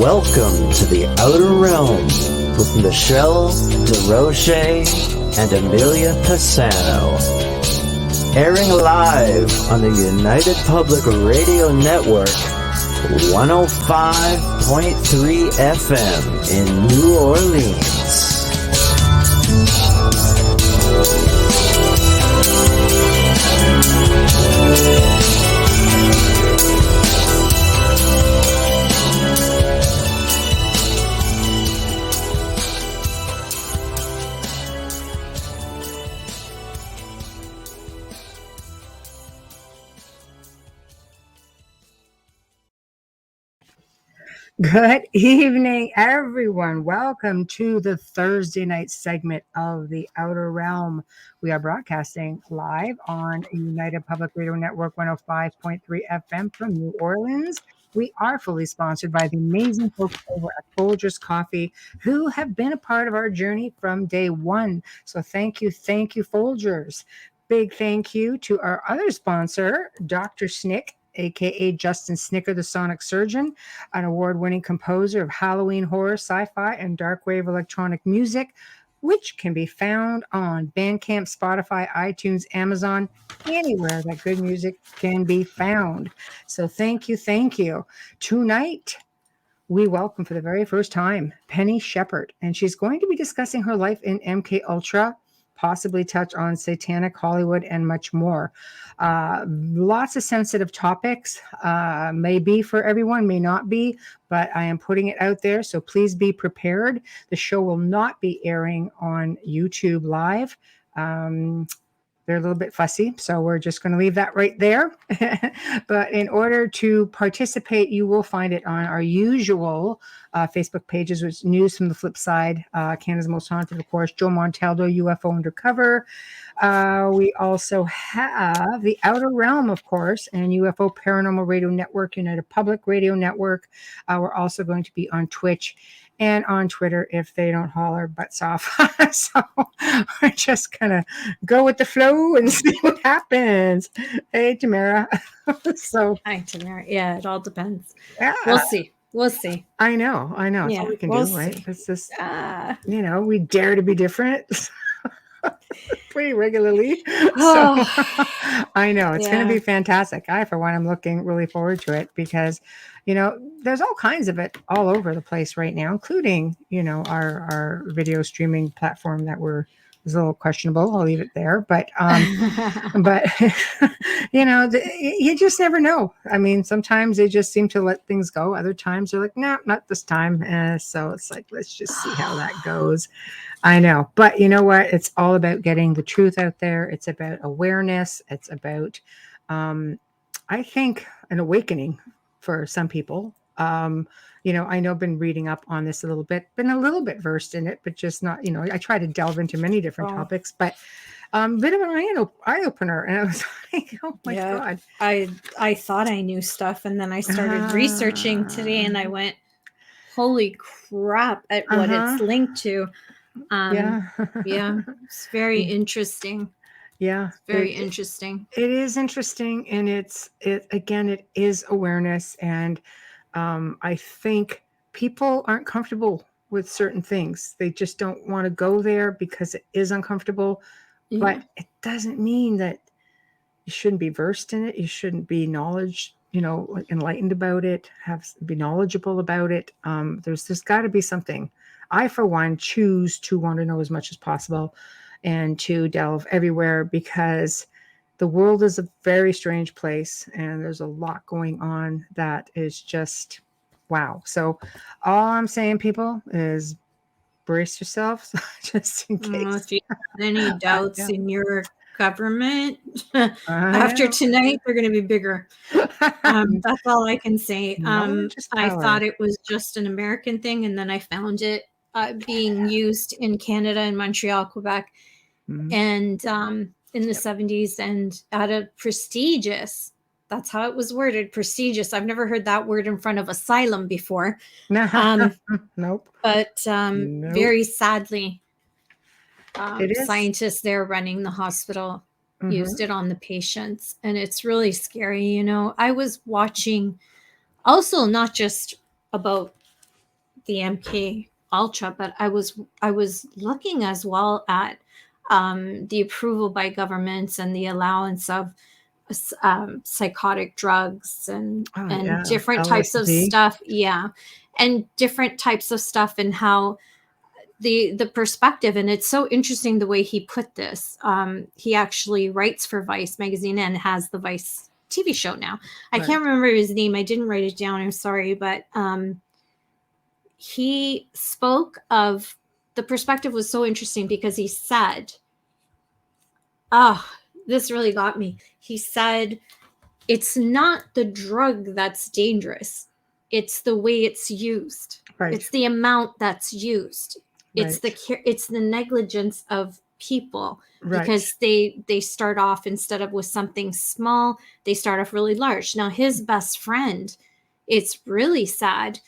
Welcome to the Outer Realm with Michelle DeRoche and Amelia Pisano. Airing live on the United Public Radio Network, 105.3 FM in New Orleans. Good evening, everyone. Welcome to the Thursday night segment of the Outer Realm. We are broadcasting live on United Public Radio Network 105.3 FM from New Orleans. We are fully sponsored by the amazing folks over at Folgers Coffee, who have been a part of our journey from day one. So thank you, Folgers. Big thank you to our other sponsor, Dr. Snick, aka Justin Snicker, the Sonic Surgeon, an award-winning composer of Halloween horror, sci-fi, and dark wave electronic music, which can be found on Bandcamp, Spotify, iTunes, Amazon, anywhere that good music can be found. So thank you. Tonight, we welcome for the very first time Penny Shepard, and she's going to be discussing her life in MKULTRA, possibly touch on Satanic Hollywood and much more. Lots of sensitive topics, may be for everyone, may not be, but I am putting it out there, so please be prepared. The show will not be airing on YouTube Live. They're a little bit fussy, so we're just going to leave that right there. But in order to participate, you will find it on our usual Facebook pages, which is News from the Flip Side, Canada's Most Haunted, of course, Joe Montaldo, UFO Undercover. We also have the Outer Realm, of course, and UFO Paranormal Radio Network, United Public Radio Network. We're also going to be on Twitch and on Twitter if they don't haul our butts off. So we're just going to go with the flow and see what happens. Hey, Tamara. Hi, Tamara. Yeah, it all depends. Yeah. We'll see. I know. That's yeah, all we can we'll do, right? See. It's just, we dare to be different. Pretty regularly. So I know it's going to be fantastic. I, for one, I'm looking really forward to it because, there's all kinds of it all over the place right now, including, our video streaming platform that is a little questionable. I'll leave it there. But, you just never know. I mean, sometimes they just seem to let things go. Other times they're like, no, not this time. So it's like, let's just see how that goes. I know. But you know what? It's all about getting the truth out there. It's about awareness. It's about, I think, an awakening for some people. I know I've been reading up on this a little bit, been a little bit versed in it, but just not, I try to delve into many different topics, but bit of an eye opener. And I was like, oh my God. I thought I knew stuff. And then I started researching today and I went, holy crap at what it's linked to. It's very interesting. Yeah. It's very interesting. It is interesting. And it is awareness. And I think people aren't comfortable with certain things. They just don't want to go there because it is uncomfortable. Yeah. But it doesn't mean that you shouldn't be versed in it. You shouldn't be enlightened about it, be knowledgeable about it. There's got to be something. I, for one, choose to want to know as much as possible and to delve everywhere because the world is a very strange place and there's a lot going on that is just wow. So all I'm saying, people, is brace yourselves just in case. If you have any doubts in your government after tonight, they're going to be bigger. That's all I can say. I thought it was just an American thing, and then I found it being used in Canada and Montreal, Quebec, and in the 70s, and at a prestigious, that's how it was worded, prestigious. I've never heard that word in front of asylum before. Nope. But very sadly, scientists there running the hospital used it on the patients. And it's really scary. I was watching also not just about the MKULTRA, but I was looking as well at the approval by governments and the allowance of psychotic drugs and different types of stuff. Yeah. And different types of stuff, and how the perspective. And it's so interesting the way he put this. He actually writes for Vice magazine and has the Vice TV show now. I can't remember his name. I didn't write it down. I'm sorry. But he spoke of, the perspective was so interesting because he said, this really got me. He said, it's not the drug that's dangerous. It's the way it's used. Right. It's the amount that's used. Right. It's the negligence of people, because they start off, instead of with something small, they start off really large. Now his best friend, it's really sad,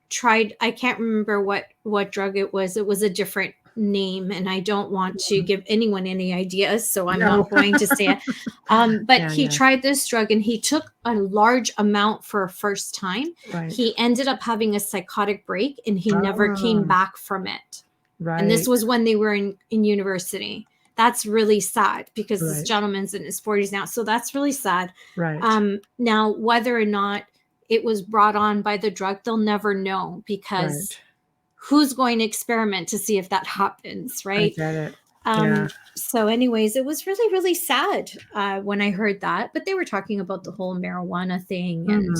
tried, I can't remember what drug it was. It was a different name, and I don't want to give anyone any ideas, so I'm not going to say it. But he tried this drug, and he took a large amount for a first time. Right. He ended up having a psychotic break, and he never came back from it. Right. And this was when they were in university. That's really sad, because this gentleman's in his 40s now. So that's really sad. Right. Now, whether or not it was brought on by the drug, they'll never know, because who's going to experiment to see if that happens, right? I get it. So anyways, it was really, really sad when I heard that. But they were talking about the whole marijuana thing, and,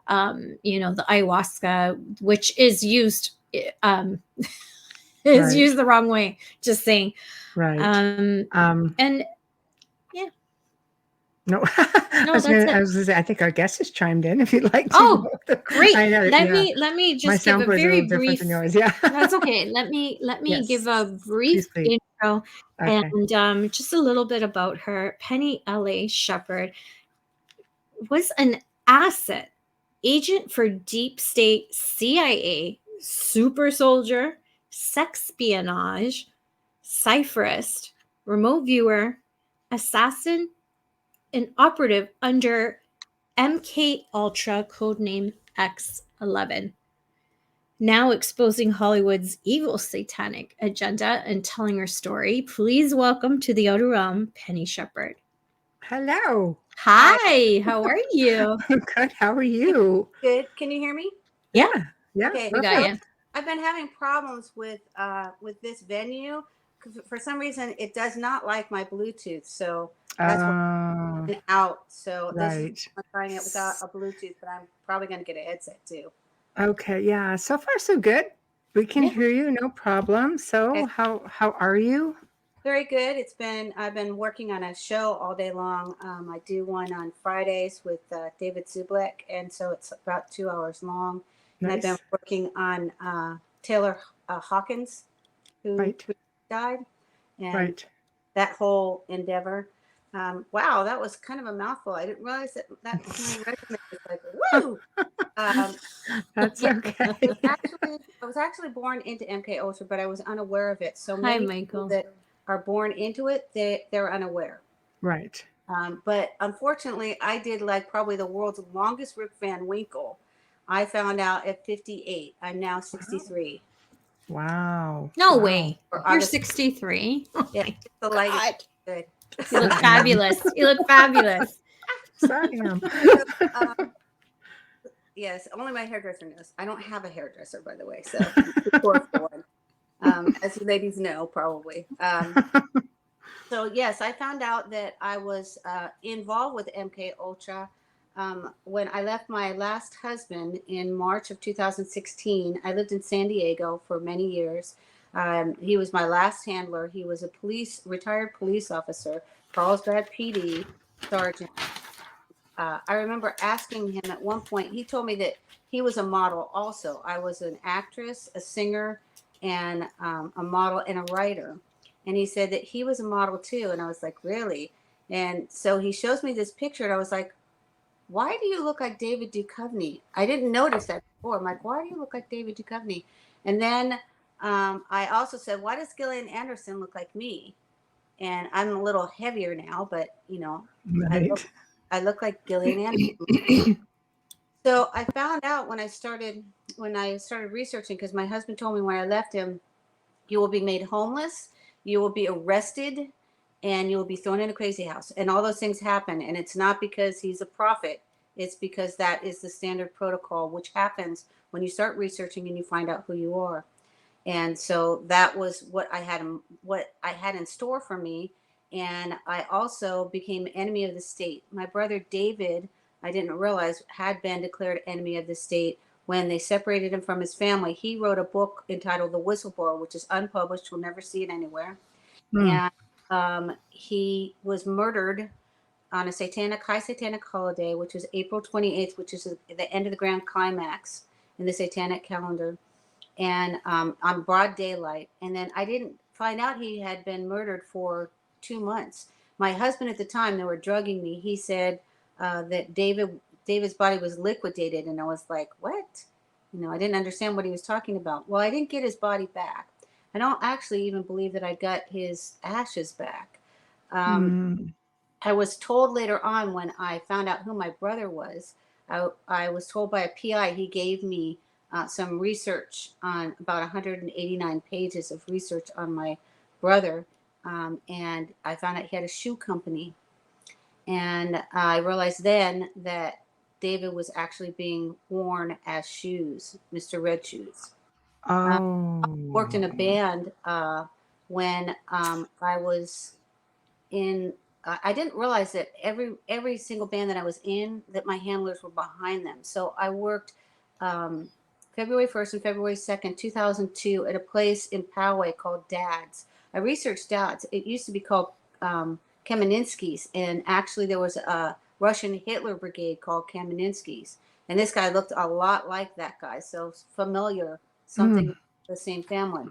the ayahuasca, which is used, used the wrong way, just saying. Right. And yeah. No, I was gonna say, I think our guest has chimed in. If you'd like to. Oh, great! Let me just give a very brief. That's okay. Let me give a brief intro and just a little bit about her. Penny Shepard was an asset agent for deep state CIA, super soldier, sexpionage, cypherist, remote viewer, assassin, an operative under MKULTRA, codename X11. Now exposing Hollywood's evil satanic agenda and telling her story, please welcome to the Outer Realm, Penny Shepard. Hello. Hi. How are you? Good. How are you? Good. Can you hear me? Yeah. Okay. We got you. I've been having problems with this venue. For some reason, it does not like my Bluetooth. So that's why I'm out. So this I'm trying it without a Bluetooth, but I'm probably going to get a headset too. Okay. Yeah. So far, so good. We can hear you. No problem. So how are you? Very good. I've been working on a show all day long. I do one on Fridays with David Zublek, and so it's about 2 hours long. Nice. And I've been working on Taylor Hawkins, who died, and that whole endeavor. Wow, that was kind of a mouthful. I didn't realize that my resume was like, woo! That's okay. I was actually born into MKULTRA, but I was unaware of it. So many people that are born into it, they're unaware. Right. But unfortunately, I did like probably the world's longest Rip Van Winkle. I found out at 58. I'm now 63. Wow. No way. You're 63. Yeah, the light is good. You look fabulous. You look fabulous. Sorry, yes, only my hairdresser knows. I don't have a hairdresser, by the way, so of course one. As you ladies know, probably. So yes, I found out that I was involved with MKULTRA when I left my last husband in March of 2016. I lived in San Diego for many years. He was my last handler. He was a retired police officer, Carlsbad PD sergeant. I remember asking him at one point, he told me that he was a model also. I was an actress, a singer, and a model and a writer. And he said that he was a model too. And I was like, really? And so he shows me this picture, and I was like, why do you look like David Duchovny? I didn't notice that before. I'm like, why do you look like David Duchovny? And then I also said, why does Gillian Anderson look like me? And I'm a little heavier now, but I look like Gillian Anderson. So I found out when I started researching, because my husband told me when I left him, you will be made homeless, you will be arrested, and you will be thrown in a crazy house. And all those things happen. And it's not because he's a prophet. It's because that is the standard protocol, which happens when you start researching and you find out who you are. And so that was what I had in store for me. And I also became enemy of the state. My brother David, I didn't realize, had been declared enemy of the state when they separated him from his family. He wrote a book entitled The Whistleblower, which is unpublished. You'll never see it anywhere. And he was murdered on a high satanic holiday, which was April 28th, which is the end of the grand climax in the satanic calendar, and on broad daylight. And then I didn't find out he had been murdered for 2 months. My husband at the time, they were drugging me. He said that David's body was liquidated, and I was like, what? I didn't understand what he was talking about. Well, I didn't get his body back. I don't actually even believe that I got his ashes back. I was told later on, when I found out who my brother was, I was told by a PI. He gave me some research on about 189 pages of research on my brother. And I found out he had a shoe company. And I realized then that David was actually being worn as shoes, Mr. Red Shoes. I worked in a band when I was in. I didn't realize that every single band that I was in, that my handlers were behind them. So I worked February 1st and February 2nd, 2002, at a place in Poway called Dad's. I researched Dad's. It used to be called Kameninski's, and actually there was a Russian Hitler brigade called Kameninski's. And this guy looked a lot like that guy, so familiar, something the same family.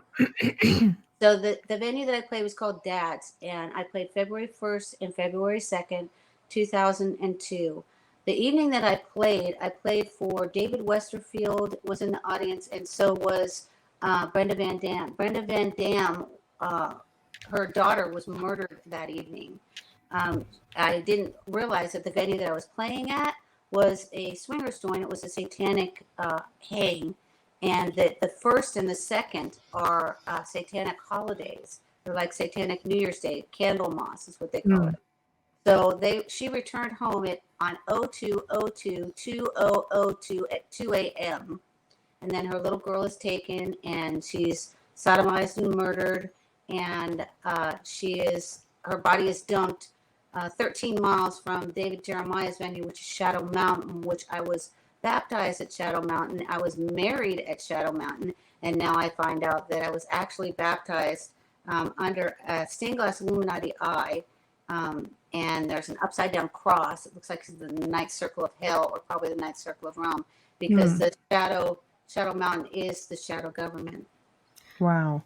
So the venue that I played was called Dad's, and I played February 1st and February 2nd, 2002. The evening that I played for David Westerfield was in the audience, and so was Brenda Van Dam. Brenda Van Dam, her daughter was murdered that evening. I didn't realize that the venue that I was playing at was a swingers joint. It was a satanic hang. And that the first and the second are satanic holidays. They're like Satanic New Year's Day. Candlemas is what they call it. So she returned home on 02/02/2002 at 2 a.m. And then her little girl is taken, and she's sodomized and murdered. And her body is dumped 13 miles from David Jeremiah's venue, which is Shadow Mountain, which I was baptized at Shadow Mountain. I was married at Shadow Mountain, and now I find out that I was actually baptized under a stained glass Illuminati eye, and there's an upside down cross. It looks like the ninth circle of hell, or probably the ninth circle of Rome, because the Shadow Mountain is the shadow government. Wow.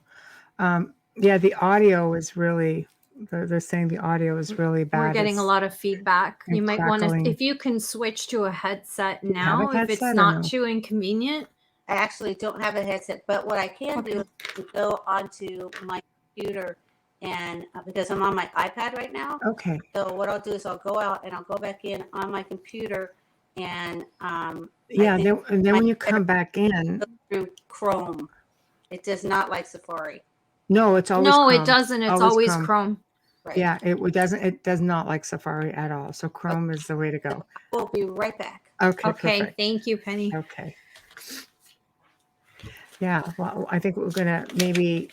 Yeah, the audio is really. They're saying the audio is really bad. We're getting a lot of feedback. You might want to, if you can switch to a headset now, if it's not too inconvenient. I actually don't have a headset, but what I can do is go onto my computer, and because I'm on my iPad right now. Okay. So what I'll do is I'll go out and I'll go back in on my computer, and and then when you come back in through Chrome, it does not like Safari. No, it's always Chrome. It doesn't. It's always Chrome. Right. Yeah, it does not like Safari at all. So Chrome is the way to go. We'll be right back. Okay. Perfect. Thank you, Penny. Okay. Yeah, well, I think we're gonna maybe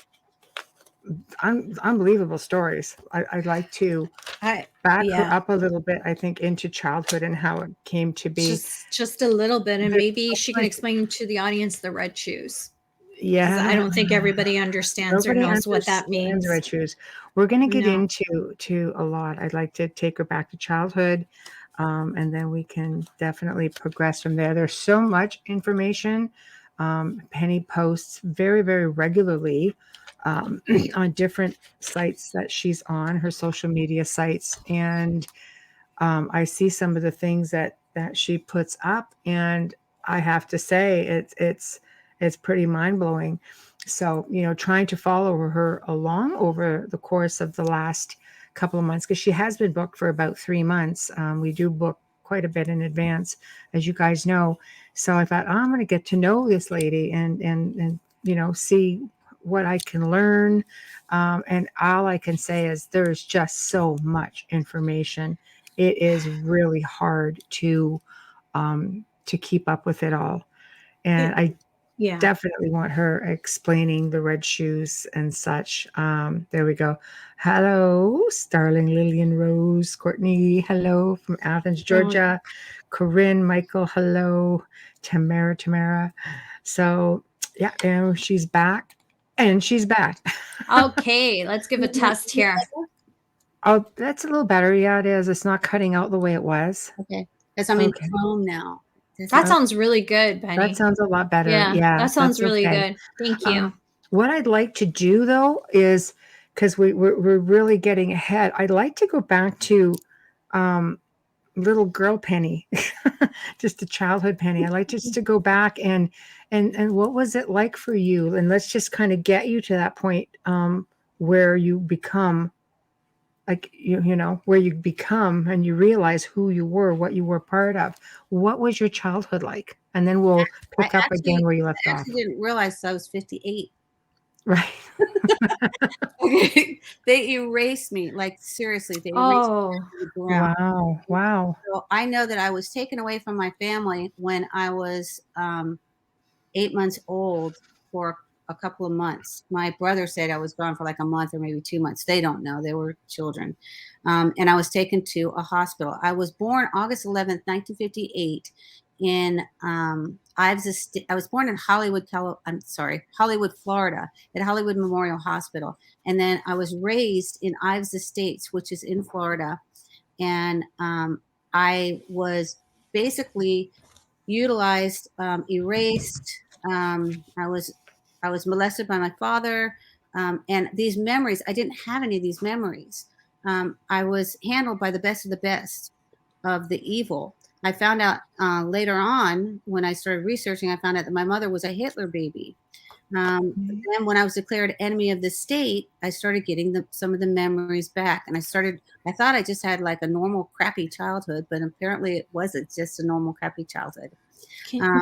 unbelievable stories. I'd like to back her up a little bit, I think, into childhood and how it came to be. Just a little bit, and maybe she can explain to the audience the red shoes. Yeah, I don't think everybody understands or knows what that means. Red shoes. We're going to get into a lot. I'd like to take her back to childhood, and then we can definitely progress from there. There's so much information. Penny posts very, very regularly on different sites that she's on, her social media sites, and I see some of the things that she puts up, and I have to say it's pretty mind-blowing. So, trying to follow her along over the course of the last couple of months, because she has been booked for about 3 months. We do book quite a bit in advance, as you guys know. So I thought, I'm going to get to know this lady and see what I can learn. And all I can say is there's just so much information. It is really hard to keep up with it all. And I definitely want her explaining the red shoes and such. There we go. Hello, Starling, Lillian, Rose, Courtney. Hello from Athens, Georgia. Corinne, Michael. Hello, Tamara. So yeah, and she's back, and she's back. Okay, let's give a test here. Oh, that's a little better. Yeah, it is. It's not cutting out the way it was. Okay, because I'm in Chrome now. That sounds really good, Penny. That sounds a lot better. Yeah, that sounds really good. Thank you. What I'd like to do, though, is because we're really getting ahead, I'd like to go back to little girl Penny, just a childhood Penny. I'd like just to go back and what was it like for you? And let's just kind of get you to that point where you become like, where you become and you realize who you were, what you were part of. What was your childhood like? And then we'll pick up again where you left off. I didn't realize I was 58. Right. Okay. They erased me. Like, seriously, they erased me from the ground. Wow. So I know that I was taken away from my family when I was 8 months old for a couple of months. My brother said I was gone for like a month or maybe 2 months. They don't know. They were children. And I was taken to a hospital. I was born August 11th, 1958 in I was born in Hollywood, Florida, at Hollywood Memorial Hospital. And then I was raised in Ives Estates, which is in Florida. And I was basically utilized, erased. I was molested by my father. And these memories, I didn't have any of these memories. I was handled by the best of the best of the evil. I found out later on when I started researching, I found out that my mother was a Hitler baby. Then when I was declared enemy of the state, I started getting some of the memories back. And I thought I just had like a normal crappy childhood, but apparently it wasn't just a normal crappy childhood.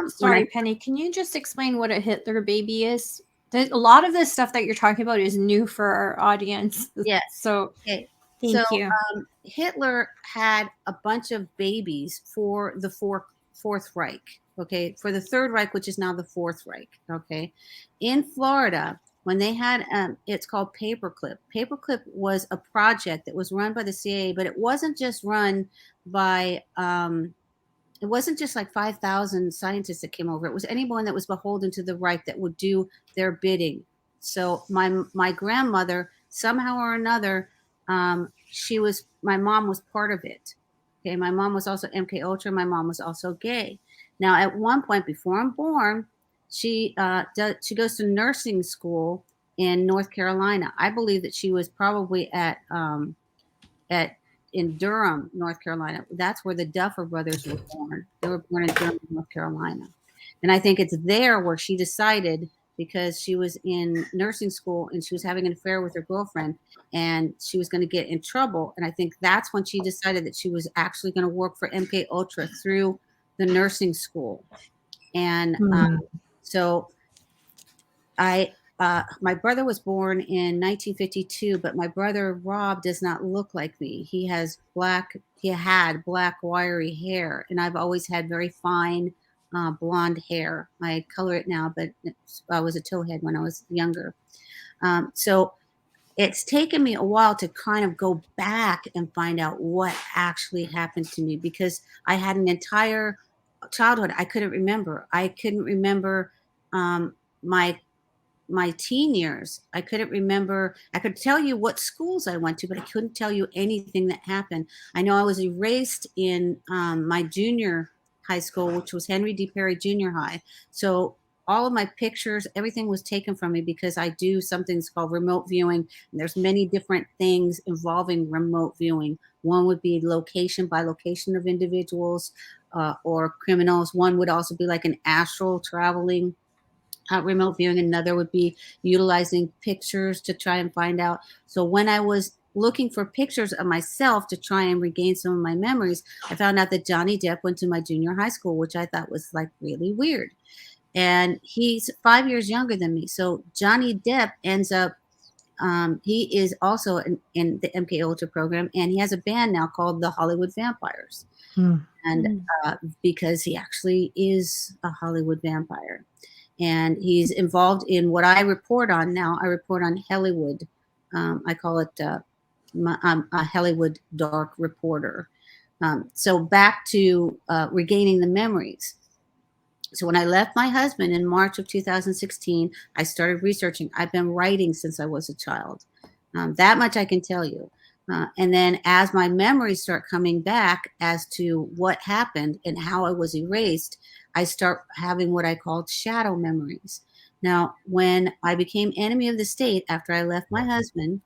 Sorry, Penny, can you just explain what a Hitler baby is? A lot of this stuff that you're talking about is new for our audience. Yes. So, okay. Thank you. Hitler had a bunch of babies for the Fourth Reich. Okay, for the Third Reich, which is now the Fourth Reich. Okay, in Florida, when they had it's called Paperclip. Paperclip was a project that was run by the CIA, but it wasn't just run by it wasn't just like 5,000 scientists that came over. It was anyone that was beholden to the Reich that would do their bidding. So my grandmother, somehow or another, my mom was part of it. Okay, my mom was also MKULTRA. My mom was also gay. Now, at one point before I'm born, she goes to nursing school in North Carolina. I believe that she was probably in Durham, North Carolina. That's where the Duffer brothers were born. They were born in Durham, North Carolina. And I think it's there where she decided, because she was in nursing school and she was having an affair with her girlfriend and she was going to get in trouble. And I think that's when she decided that she was actually going to work for MKULTRA through the nursing school. And so my brother was born in 1952, but my brother Rob does not look like me. He had black wiry hair, and I've always had very fine blonde hair. I color it now, but I was a towhead when I was younger. So it's taken me a while to kind of go back and find out what actually happened to me, because I had an entire childhood I couldn't remember. I couldn't remember my teen years. I couldn't remember. I could tell you what schools I went to, but I couldn't tell you anything that happened. I know I was erased in my junior high school, which was Henry D. Perry Junior High. So all of my pictures, everything was taken from me, because I do something called remote viewing. And there's many different things involving remote viewing. One would be location by location of individuals or criminals. One would also be like an astral traveling remote viewing. Another would be utilizing pictures to try and find out. So when I was looking for pictures of myself to try and regain some of my memories, I found out that Johnny Depp went to my junior high school, which I thought was like really weird. And he's 5 years younger than me. So Johnny Depp ends up, he is also in the MKULTRA program, and he has a band now called the Hollywood Vampires. And because he actually is a Hollywood vampire. And he's involved in what I report on now. I report on Hollywood. I call it I'm a Hollywood dark reporter. So back to regaining the memories. So when I left my husband in March of 2016, I started researching. I've been writing since I was a child. That much I can tell you. And then as my memories start coming back as to what happened and how I was erased, I start having what I called shadow memories. Now, when I became enemy of the state after I left my husband,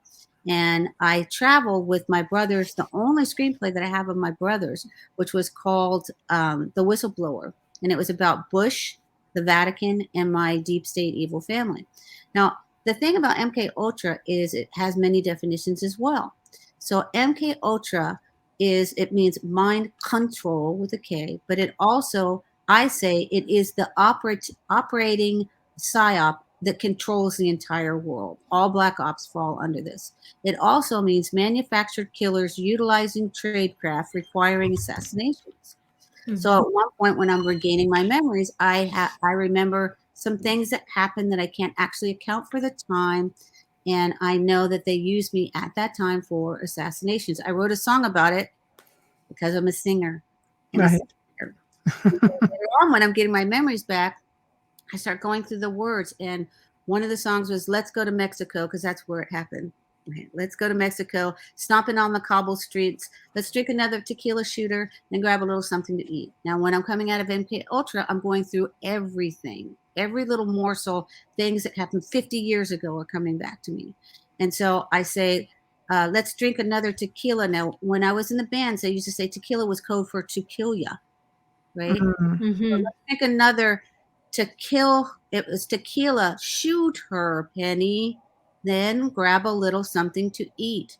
and I traveled with my brothers, the only screenplay that I have of my brothers, which was called The Whistleblower. And it was about Bush, the Vatican, and my deep state evil family. Now, the thing about MKUltra is it has many definitions as well. So MKUltra it means mind control with a K, but it also, I say, it is the operating psyop that controls the entire world. All black ops fall under this. It also means manufactured killers utilizing tradecraft requiring assassinations. So at one point when I'm regaining my memories, I remember some things that happened that I can't actually account for the time. And I know that they used me at that time for assassinations. I wrote a song about it because I'm a singer. Right. Later on, when I'm getting my memories back, I start going through the words. And one of the songs was Let's Go to Mexico, because that's where it happened. Let's go to Mexico, stomping on the cobble streets. Let's drink another tequila shooter and grab a little something to eat. Now, when I'm coming out of MKUltra, I'm going through everything. Every little morsel, things that happened 50 years ago are coming back to me. And so I say, let's drink another tequila. Now, when I was in the bands, they used to say tequila was code for to kill ya, right? So let's drink another to kill. It was tequila. Shoot her, Penny. Then grab a little something to eat,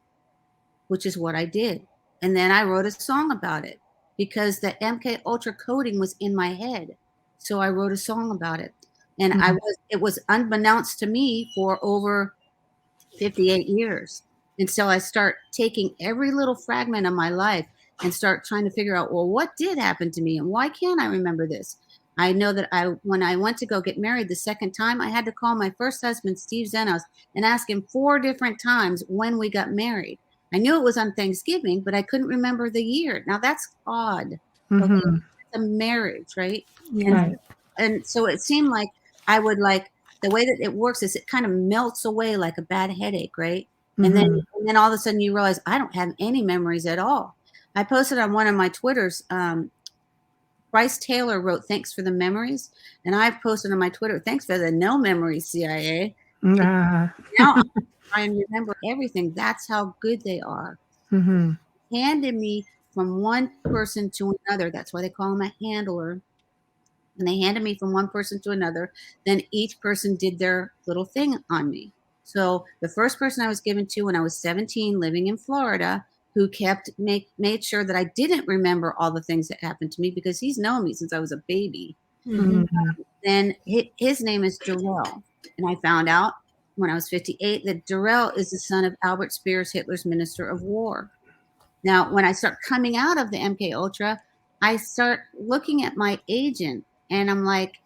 which is what I did. And then I wrote a song about it because the MKUltra coding was in my head. So I wrote a song about it. And it was unbeknownst to me for over 58 years. And so I start taking every little fragment of my life and start trying to figure out, well, what did happen to me and why can't I remember this? I know that when I went to go get married the second time, I had to call my first husband, Steve Zenos, and ask him 4 different times when we got married. I knew it was on Thanksgiving, but I couldn't remember the year. Now that's odd. Okay? It's a marriage, right? Yeah. And so it seemed like I would the way that it works is it kind of melts away like a bad headache, right? And then all of a sudden you realize I don't have any memories at all. I posted on one of my Twitters, Bryce Taylor wrote, "Thanks for the memories." And I posted on my Twitter, "Thanks for the no memories, CIA." Now I'm trying to remember everything. That's how good they are. Handed me from one person to another. That's why they call him a handler. And they handed me from one person to another. Then each person did their little thing on me. So the first person I was given to when I was 17, living in Florida, who made sure that I didn't remember all the things that happened to me because he's known me since I was a baby. Then his name is Darrell. And I found out when I was 58 that Darrell is the son of Albert Speers, Hitler's Minister of War. Now, when I start coming out of the MKUltra, I start looking at my agent and I'm like,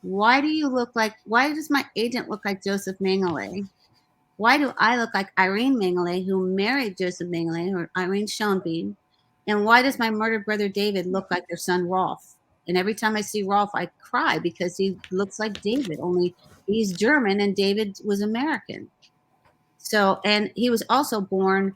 why does my agent look like Joseph Mengele? Why do I look like Irene Mengele, who married Joseph Mengele, or Irene Schoenbein? And why does my murdered brother David look like their son Rolf? And every time I see Rolf, I cry because he looks like David, only he's German and David was American. So, and he was also born,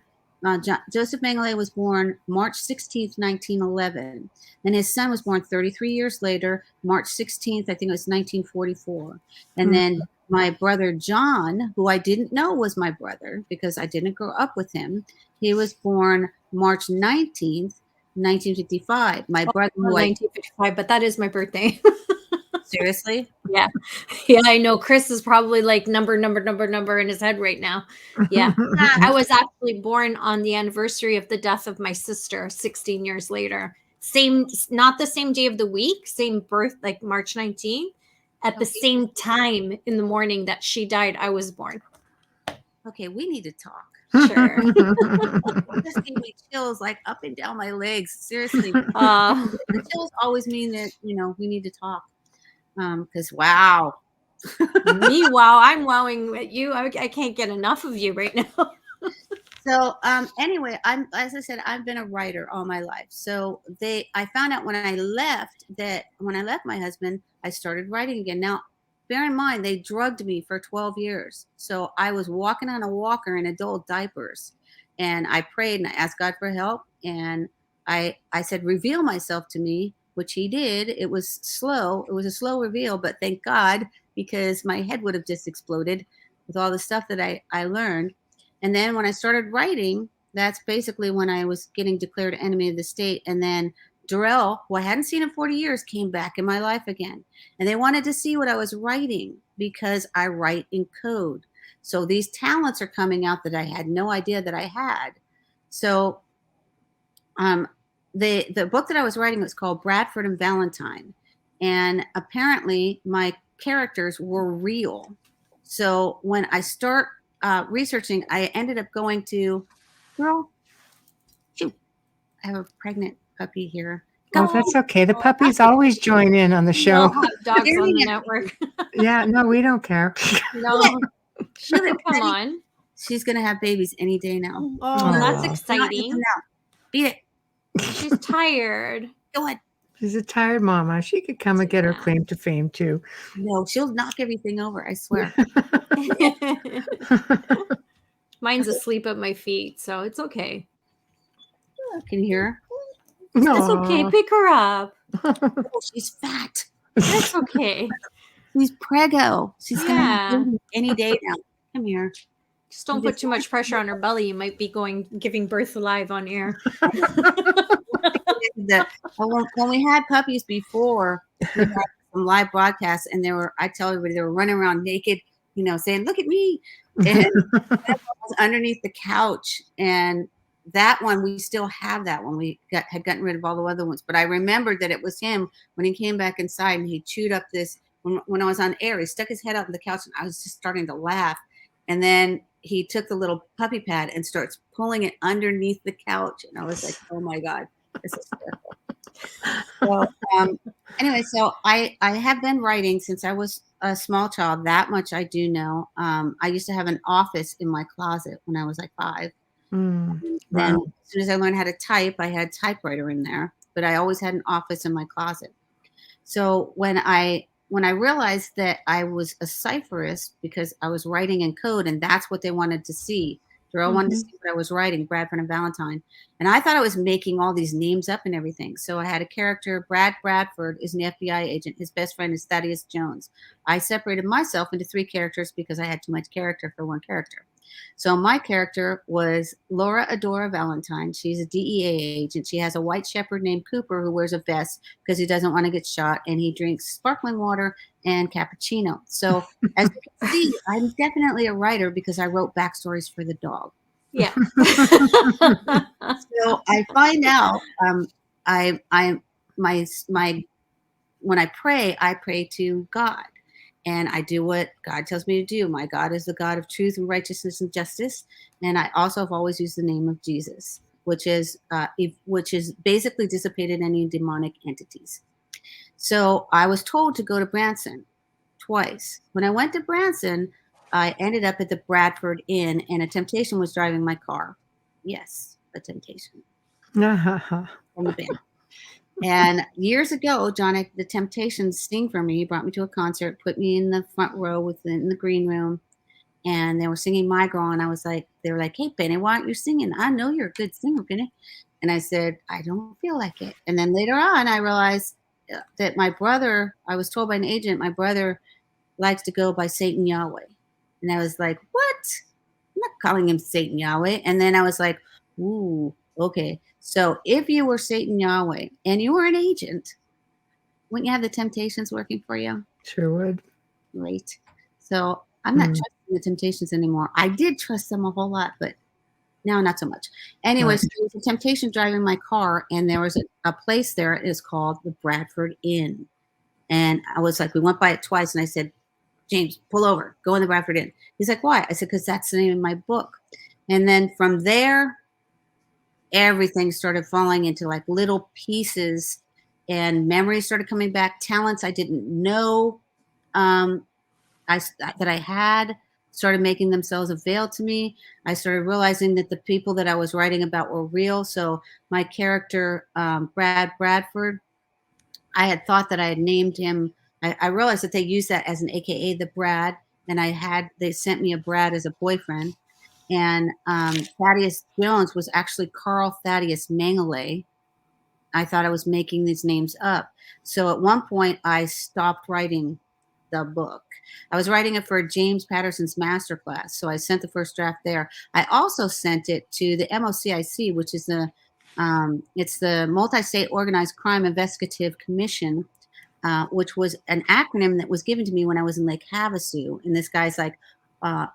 Joseph Mengele was born March 16th, 1911. And his son was born 33 years later, March 16th, I think it was 1944. And then my brother John, who I didn't know was my brother because I didn't grow up with him, he was born March 19th, 1955. My brother, 1955, but that is my birthday. Seriously? Yeah. Yeah, I know. Chris is probably like number in his head right now. Yeah. I was actually born on the anniversary of the death of my sister 16 years later. Same, not the same day of the week, same birth, like March 19th. At the same time in the morning that she died, I was born. Okay, we need to talk. Sure. Just gave me chills like up and down my legs. Seriously. The chills always mean that, we need to talk. Because wow. Me, wow, I'm wowing at you. I can't get enough of you right now. So anyway, as I said, I've been a writer all my life. So I found out when I left my husband, I started writing again. Now, bear in mind, they drugged me for 12 years. So I was walking on a walker in adult diapers, and I prayed and I asked God for help. And I said, reveal myself to me, which he did. It was slow. It was a slow reveal, but thank God, because my head would have just exploded with all the stuff that I learned. And then when I started writing, that's basically when I was getting declared enemy of the state. And then Darrell, who I hadn't seen in 40 years, came back in my life again. And they wanted to see what I was writing because I write in code. So these talents are coming out that I had no idea that I had. So the book that I was writing was called Bradford and Valentine. And apparently my characters were real. So when I start researching, I ended up going to, girl, shoot, I have a pregnant puppy here. Oh, that's okay. The puppies always join in on the show. We'll have dogs on the network. Yeah, no, we don't care. No, come on. She's gonna have babies any day now. Oh, that's exciting. Beat it. She's tired. Go ahead. She's a tired mama. She could come and get her claim to fame too. No, she'll knock everything over, I swear. Mine's asleep at my feet, so it's okay. I can hear her. No, it's okay. Pick her up. Oh, she's fat. That's okay. She's preggo. She's gonna have any day now. Come here. Just don't put too much pressure on her belly. You might be giving birth live on air. When we had puppies before, we had some live broadcasts, and I tell everybody they were running around naked, saying, "Look at me!" And that was underneath the couch. And that one, we still have that one. We had gotten rid of all the other ones, but I remembered that it was him when he came back inside and he chewed up this. When I was on air, he stuck his head out on the couch, and I was just starting to laugh. And then he took the little puppy pad and starts pulling it underneath the couch, and I was like, "Oh my God, this is terrible." So anyway, so I have been writing since I was a small child. That much I do know. I used to have an office in my closet when I was like 5. Then as soon as I learned how to type, I had a typewriter in there, but I always had an office in my closet. So when I realized that I was a cypherist because I was writing in code, and that's what they wanted to see. Darrell wanted to see what I was writing, Bradford and Valentine. And I thought I was making all these names up and everything. So I had a character, Bradford is an FBI agent. His best friend is Thaddeus Jones. I separated myself into 3 characters because I had too much character for one character. So my character was Laura Adora Valentine. She's a DEA agent. She has a white shepherd named Cooper who wears a vest because he doesn't want to get shot, and he drinks sparkling water and cappuccino. So as you can see, I'm definitely a writer because I wrote backstories for the dog. Yeah. So I find out when I pray to God. And I do what God tells me to do. My God is the God of truth and righteousness and justice. And I also have always used the name of Jesus, which is basically dissipated any demonic entities. So I was told to go to Branson twice. When I went to Branson, I ended up at the Bradford Inn, and a temptation was driving my car. Yes, a temptation. From the band. And years ago, John, the Temptations sing for me. He brought me to a concert, put me in the front row in the green room, and they were singing My Girl. And I was like, they were like, "Hey, Penny, why aren't you singing? I know you're a good singer, Penny." And I said, "I don't feel like it." And then later on, I realized that my brother, I was told by an agent, my brother likes to go by Satan Yahweh. And I was like, "What? I'm not calling him Satan Yahweh." And then I was like, "Ooh, okay. So if you were Satan Yahweh and you were an agent, wouldn't you have the Temptations working for you? Sure would. Great. So I'm not trusting the Temptations anymore. I did trust them a whole lot, but now not so much. Anyways, there was a Temptation driving my car, and there was a place there. It is called the Bradford Inn. And I was like, we went by it twice, and I said, James, pull over, go in the Bradford Inn. He's like, why? I said, because that's the name of my book. And then from there, everything started falling into like little pieces, and memories started coming back. Talents I didn't know that I had started making themselves avail to me. I started realizing that the people that I was writing about were real. So my character, Brad Bradford, I had thought that I had named him. I realized that they used that as an AKA, the Brad, and they sent me a Brad as a boyfriend. And Thaddeus Jones was actually Carl Thaddeus Mengele. I thought I was making these names up. So at one point, I stopped writing the book. I was writing it for James Patterson's masterclass. So I sent the first draft there. I also sent it to the MOCIC, which is it's the Multi-State Organized Crime Investigative Commission, which was an acronym that was given to me when I was in Lake Havasu. And this guy's like,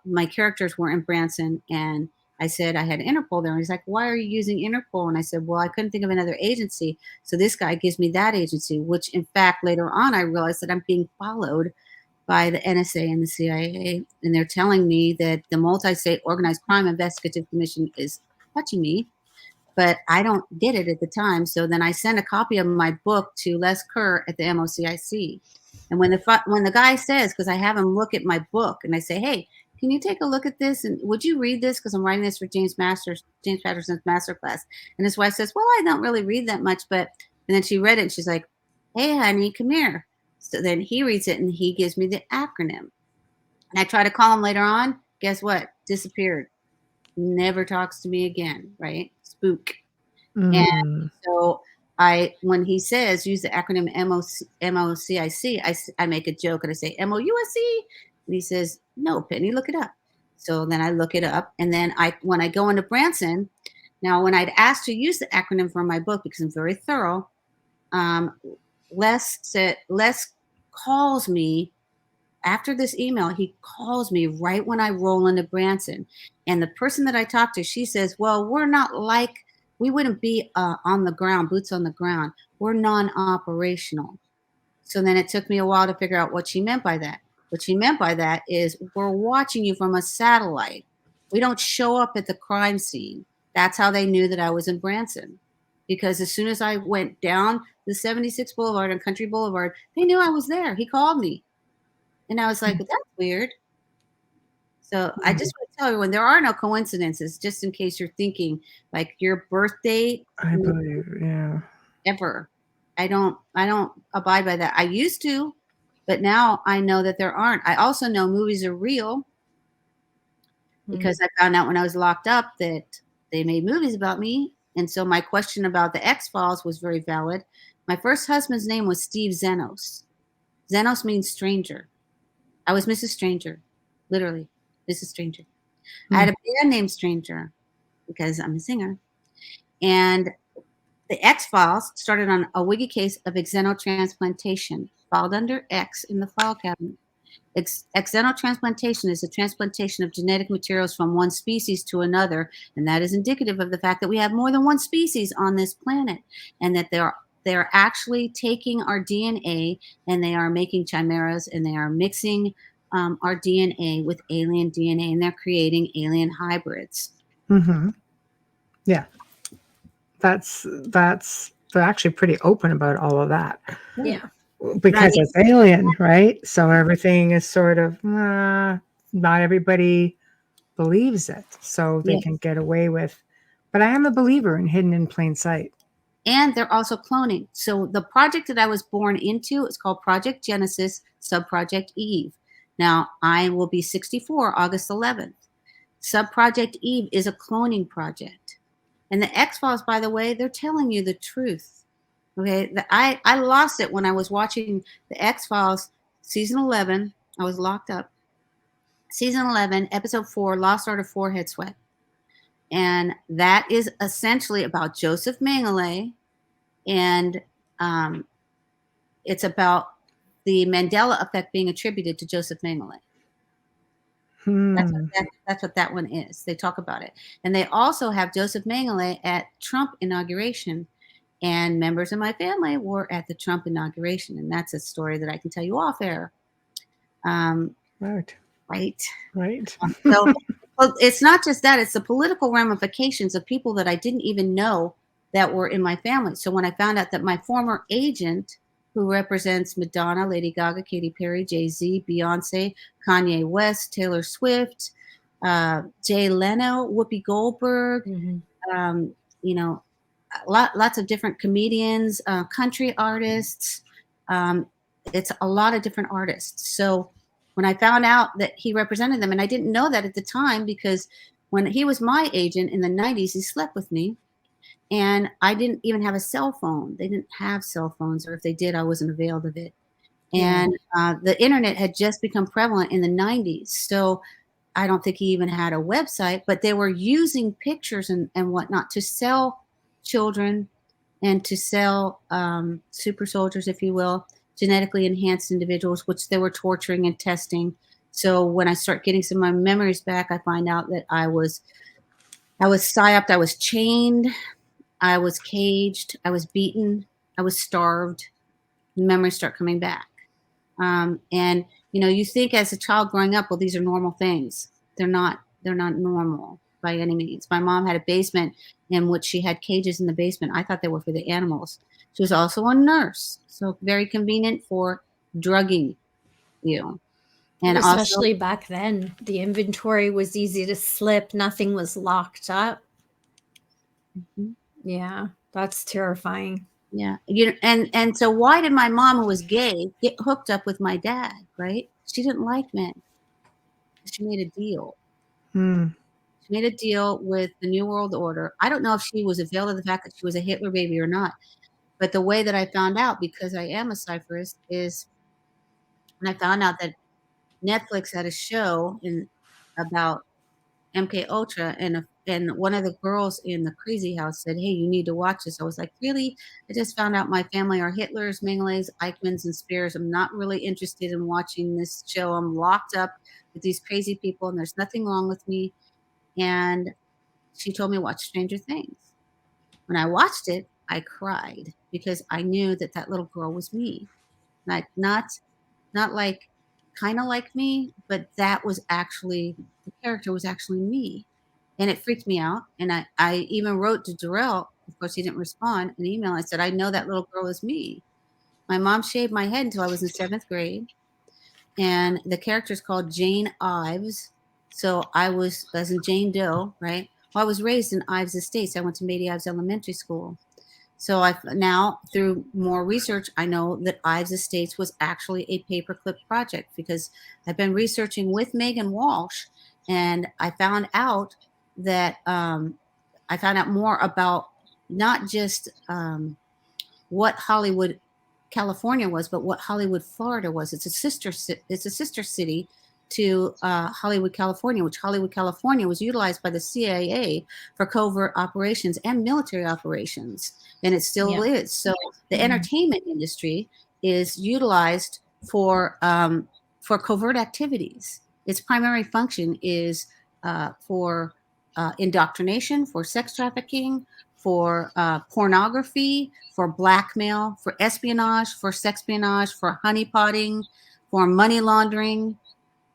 my characters were in Branson, and I said I had Interpol there. And he's like, why are you using Interpol? And I said, well, I couldn't think of another agency. So this guy gives me that agency, which in fact, later on, I realized that I'm being followed by the NSA and the CIA. And they're telling me that the Multi-State Organized Crime Investigative Commission is touching me, but I don't get it at the time. So then I sent a copy of my book to Les Kerr at the MOCIC. And when the guy says, because I have him look at my book, and I say, hey, can you take a look at this? And would you read this? Because I'm writing this for James Patterson's masterclass. And his wife says, well, I don't really read that much. And then she read it, and she's like, hey, honey, come here. So then he reads it, and he gives me the acronym. And I try to call him later on. Guess what? Disappeared. Never talks to me again, right? Spook. And so when he says use the acronym MOCIC, I make a joke and I say MOUSC, and he says, no, Penny, look it up. So then I look it up, and then when I go into Branson, now when I'd asked to use the acronym for my book because I'm very thorough, Les calls me after this email. He calls me right when I roll into Branson, and the person that I talked to, she says, well, we wouldn't be on the ground, boots on the ground. We're non-operational. So then it took me a while to figure out what she meant by that. What she meant by that is we're watching you from a satellite. We don't show up at the crime scene. That's how they knew that I was in Branson. Because as soon as I went down the 76 Boulevard and Country Boulevard, they knew I was there. He called me. And I was like, well, that's weird. So I just want to tell everyone, there are no coincidences, just in case you're thinking, like your birth date. I believe, yeah. Ever. I don't abide by that. I used to, but now I know that there aren't. I also know movies are real because I found out when I was locked up that they made movies about me. And so my question about the X-Files was very valid. My first husband's name was Steve Zenos. Zenos means stranger. I was Mrs. Stranger, literally, Mrs. Stranger. I had a band named Stranger because I'm a singer. And the X-Files started on a wiggy case of xenotransplantation, filed under X in the file cabinet. Xenotransplantation is a transplantation of genetic materials from one species to another, and that is indicative of the fact that we have more than one species on this planet, and that they're actually taking our DNA and they are making chimeras, and they are mixing our DNA with alien DNA, and they're creating alien hybrids. Yeah, they're actually pretty open about all of that. Yeah. Because it's alien, right? So everything is sort of, not everybody believes it. So they can get away with, but I am a believer in hidden in plain sight. And they're also cloning. So the project that I was born into is called Project Genesis, Subproject Eve. Now, I will be 64 August 11th. Subproject Eve is a cloning project. And the X-Files, by the way, they're telling you the truth. Okay, I lost it when I was watching the X-Files season 11. I was locked up. Season 11, episode 4, Lost Art of Forehead Sweat. And that is essentially about Joseph Mengele and it's about the Mandela effect being attributed to Joseph Mengele. That's what that one is. They talk about it. And they also have Joseph Mengele at Trump inauguration. And members of my family were at the Trump inauguration. And that's a story that I can tell you off air. Right. So well, it's not just that. It's the political ramifications of people that I didn't even know that were in my family. So when I found out that my former agent, who represents Madonna, Lady Gaga, Katy Perry, Jay-Z, Beyonce, Kanye West, Taylor Swift, Jay Leno, Whoopi Goldberg, lots of different comedians, country artists. It's a lot of different artists. So when I found out that he represented them, and I didn't know that at the time, because when he was my agent in the 90s, he slept with me. And I didn't even have a cell phone. They didn't have cell phones, or if they did, I wasn't availed of it. And the internet had just become prevalent in the 90s. So I don't think he even had a website, but they were using pictures and whatnot to sell children and to sell super soldiers, if you will, genetically enhanced individuals, which they were torturing and testing. So when I start getting some of my memories back, I find out that I was psyoped, I was chained, I was caged, I was beaten, I was starved. Memories start coming back. And you think as a child growing up, well, these are normal things. They're not normal by any means. My mom had a basement in which she had cages in the basement. I thought they were for the animals. She was also a nurse, so very convenient for drugging you. And especially back then, the inventory was easy to slip. Nothing was locked up. Yeah, that's terrifying. Yeah. And so why did my mom, who was gay, get hooked up with my dad, right? She didn't like men. She made a deal. She made a deal with the New World Order. I don't know if she was availed of the fact that she was a Hitler baby or not. But the way that I found out, because I am a cypherist, is when I found out that Netflix had a show about MKULTRA, and one of the girls in the crazy house said, "Hey, you need to watch this." I was like, "Really? I just found out my family are Hitlers, Mengeles, Eichmanns, and Spears. I'm not really interested in watching this show. I'm locked up with these crazy people, and there's nothing wrong with me." And she told me to watch Stranger Things. When I watched it, I cried because I knew that that little girl was me. Like not like kind of like me, but that was actually, the character was actually me. And it freaked me out. And I even wrote to Jarrell, of course he didn't respond, an email. I said, "I know that little girl is me." My mom shaved my head until I was in 7th grade. And the character is called Jane Ives. So I was, as in Jane Doe, right? Well, I was raised in Ives Estates. I went to Mady Ives Elementary School. So now, through more research, I know that Ives Estates was actually a paperclip project, because I've been researching with Megan Walsh, and I found out that I found out more about not just what Hollywood, California was, but what Hollywood, Florida was. It's a sister city to Hollywood, California, which Hollywood, California was utilized by the CIA for covert operations and military operations. And it still is. So the entertainment industry is utilized for covert activities. Its primary function is for indoctrination, for sex trafficking, for pornography, for blackmail, for espionage, for sexpionage, for honeypotting, for money laundering.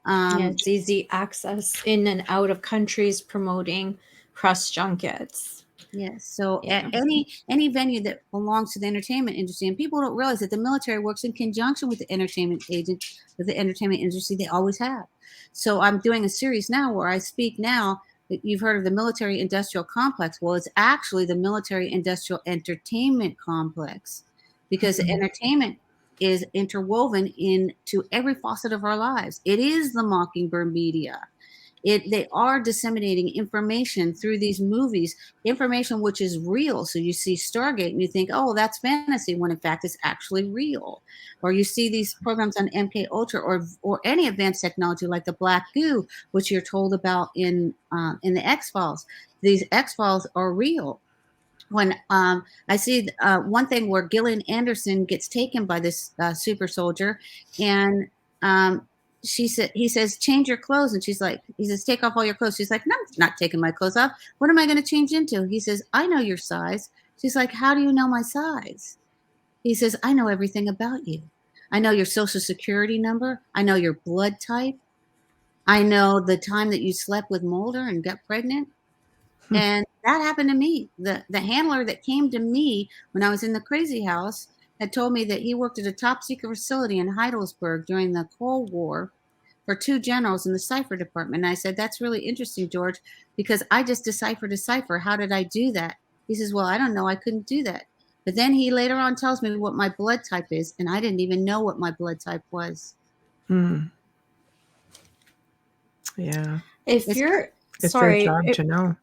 It's easy access in and out of countries, promoting press junkets. Yes. So at any venue that belongs to the entertainment industry, and people don't realize that the military works in conjunction with the entertainment industry. They always have. So I'm doing a series now where I speak now. You've heard of the military industrial complex. Well, it's actually the military industrial entertainment complex, because the entertainment is interwoven into every facet of our lives. It is the Mockingbird media. They are disseminating information through these movies, information which is real. So you see Stargate and you think, "Oh, that's fantasy," when in fact it's actually real. Or you see these programs on MKULTRA or any advanced technology like the Black Goo, which you're told about in the X-Files. These X-Files are real. when I see one thing where Gillian Anderson gets taken by this super soldier, and he says, change your clothes. And she's like, he says, take off all your clothes. She's like, no, I'm not taking my clothes off. What am I going to change into? He says, I know your size. She's like, how do you know my size? He says, I know everything about you. I know your social security number. I know your blood type. I know the time that you slept with Mulder and got pregnant. And that happened to me. The handler that came to me when I was in the crazy house had told me that he worked at a top secret facility in Heidelberg during the Cold War for 2 generals in the cipher department. And I said, that's really interesting, George, because I just deciphered a cipher. How did I do that? He says, well, I don't know. I couldn't do that. But then he later on tells me what my blood type is, and I didn't even know what my blood type was. Yeah. If it's sorry, their job to know.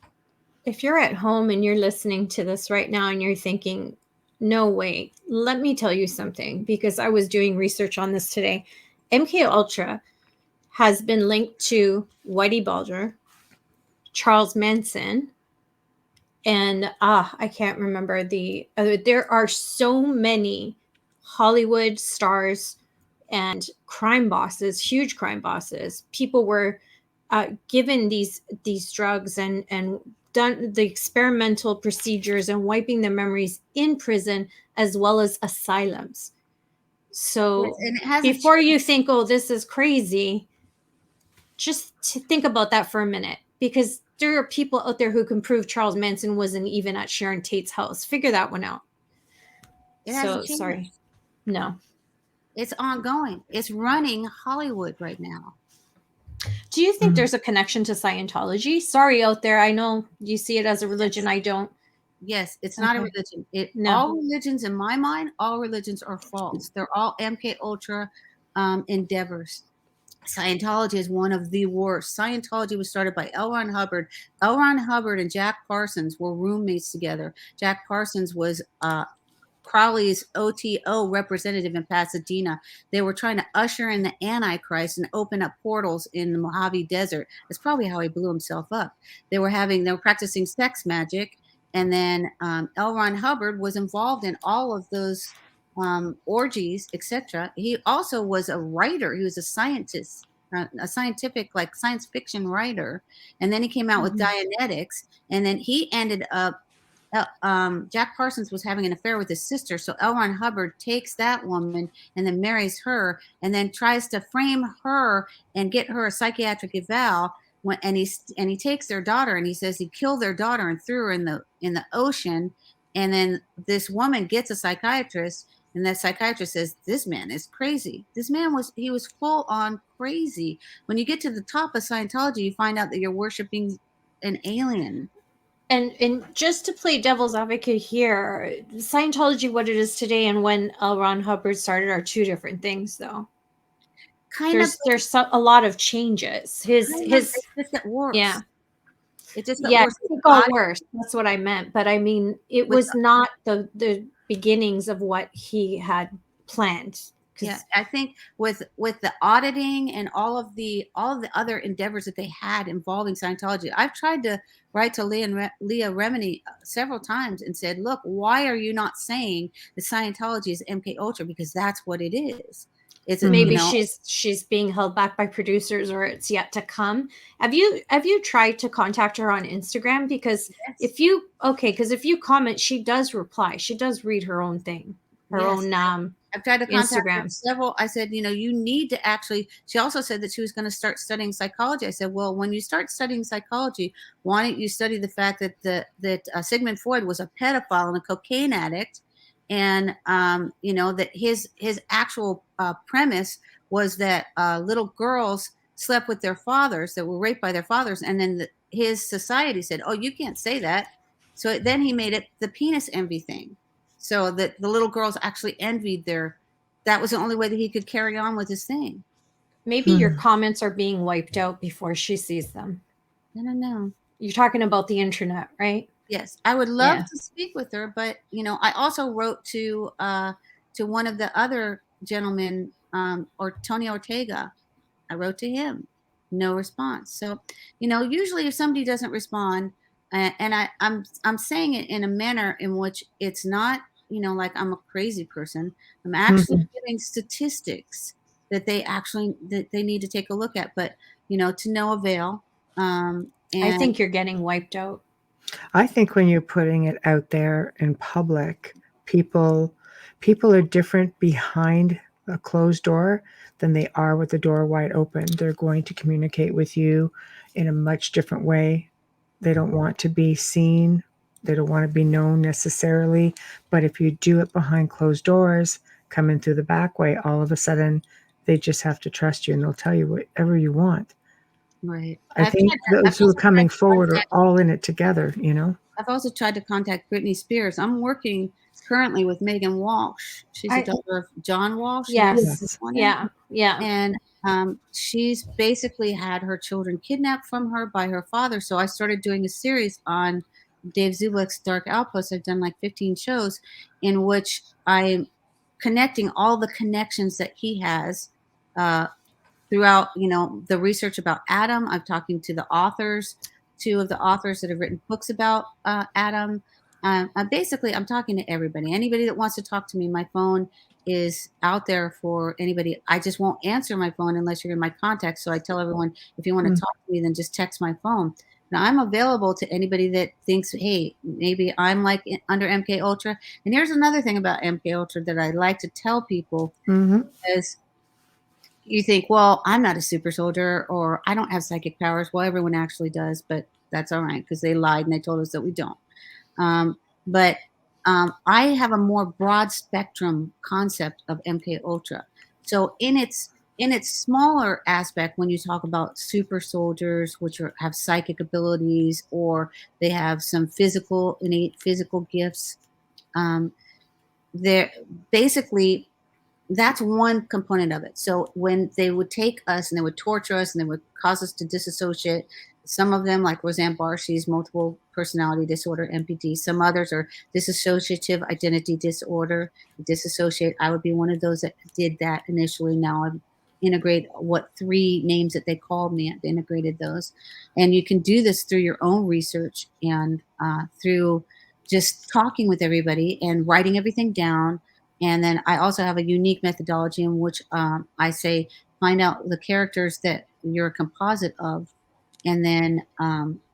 If you're at home and you're listening to this right now and you're thinking, no way, let me tell you something, because I was doing research on this today. MKUltra has been linked to Whitey Bulger, Charles Manson, and I can't remember the other. There are so many Hollywood stars and crime bosses, huge crime bosses. People were given these drugs and done the experimental procedures and wiping their memories in prison as well as asylums. So before you think, oh, this is crazy, just think about that for a minute, because there are people out there who can prove Charles Manson wasn't even at Sharon Tate's house. Figure that one out. So sorry. No. It's ongoing. It's running Hollywood right now. Do you think there's a connection to Scientology? Sorry out there. I know you see it as a religion. I don't. Yes, it's not a religion. All religions, in my mind, all religions are false. They're all MKUltra endeavors. Scientology is one of the worst. Scientology was started by L. Ron Hubbard. L. Ron Hubbard and Jack Parsons were roommates together. Jack Parsons was Crowley's OTO representative in Pasadena. They were trying to usher in the Antichrist and open up portals in the Mojave Desert. That's probably how he blew himself up. They were practicing sex magic. And then L. Ron Hubbard was involved in all of those orgies, etc. He also was a writer. He was a scientist, a scientific, like science fiction writer. And then he came out with Dianetics. And then he ended up Jack Parsons was having an affair with his sister, so L. Ron Hubbard takes that woman and then marries her, and then tries to frame her and get her a psychiatric eval. And he takes their daughter, and he says he killed their daughter and threw her in the ocean. And then this woman gets a psychiatrist, and that psychiatrist says, "This man is crazy." This man was full on crazy. When you get to the top of Scientology, you find out that you're worshiping an alien. And just to play devil's advocate here, Scientology, what it is today, and when L. Ron Hubbard started, are 2 different things, though. There's a lot of changes. It's just got worse. Yeah. It just got worse. It got worse. That's what I meant. But I mean, it was not the beginnings of what he had planned. Yeah, I think with the auditing and all of the other endeavors that they had involving Scientology, I've tried to write to Leah Remini several times and said, look, why are you not saying that Scientology is MKUltra? Because that's what it is. It's maybe she's being held back by producers, or it's yet to come. Have you tried to contact her on Instagram? Because if you comment, she does reply. She does read her own thing, her own I've tried to contact Instagram. Several. I said, you need to actually. She also said that she was going to start studying psychology. I said, well, when you start studying psychology, why don't you study the fact that Sigmund Freud was a pedophile and a cocaine addict, and that his actual premise was that little girls slept with their fathers, that were raped by their fathers, and then his society said, oh, you can't say that. So then he made it the penis envy thing. So that the little girls actually envied that was the only way that he could carry on with his thing. Maybe your comments are being wiped out before she sees them. I don't know. You're talking about the internet, right? Yes. I would love to speak with her, but I also wrote to one of the other gentlemen, or Tony Ortega. I wrote to him. No response. So, usually if somebody doesn't respond, I'm saying it in a manner in which it's not, like I'm a crazy person. I'm actually giving statistics that they need to take a look at, but to no avail. I And think you're getting wiped out. I think when you're putting it out there in public, people are different behind a closed door than they are with the door wide open. They're going to communicate with you in a much different way. They don't want to be seen. They don't want to be known necessarily. But if you do it behind closed doors, come in through the back way, all of a sudden they just have to trust you and they'll tell you whatever you want. right. I think those who are coming forward are all in it together, I've also tried to contact Britney Spears. I'm working currently with Megan Walsh. She's a daughter of John Walsh. Yes. Yeah. And she's basically had her children kidnapped from her by her father. So I started doing a series on Dave Zublik's Dark Outpost. I've done like 15 shows in which I'm connecting all the connections that he has throughout, the research about Adam. I'm talking to the authors, 2 of the authors that have written books about Adam. I'm talking to everybody. Anybody that wants to talk to me, my phone is out there for anybody. I just won't answer my phone unless you're in my contacts. So I tell everyone, if you want to talk to me, then just text my phone. Now I'm available to anybody that thinks, hey, maybe I'm like under MKUltra. And here's another thing about MKUltra that I like to tell people is, you think, well, I'm not a super soldier or I don't have psychic powers. Well, everyone actually does, but that's all right because they lied and they told us that we don't. But I have a more broad spectrum concept of MKUltra. So in its smaller aspect, when you talk about super soldiers, which have psychic abilities or they have some innate physical gifts, they're basically, that's one component of it. So when they would take us and they would torture us and they would cause us to disassociate, some of them, like Roseanne Barr, she's multiple personality disorder, MPD. Some others are dissociative identity disorder, dissociate. I would be one of those that did that initially. Now I've integrated 3 names that they called me. I've integrated those. And you can do this through your own research and through just talking with everybody and writing everything down. And then I also have a unique methodology in which I say, find out the characters that you're a composite of, and then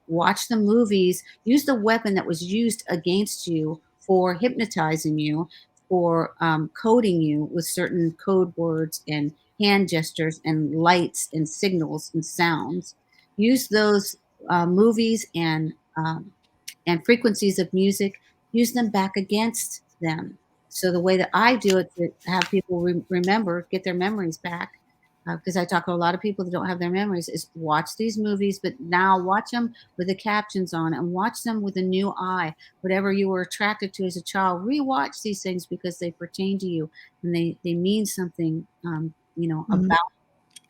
watch the movies, use the weapon that was used against you for hypnotizing you, for coding you with certain code words and hand gestures and lights and signals and sounds. Use those movies and frequencies of music, use them back against them. So the way that I do it to have people remember, get their memories back, because I talk to a lot of people that don't have their memories, is watch these movies, but now watch them with the captions on and watch them with a new eye. Whatever you were attracted to as a child, rewatch these things because they pertain to you and they mean something,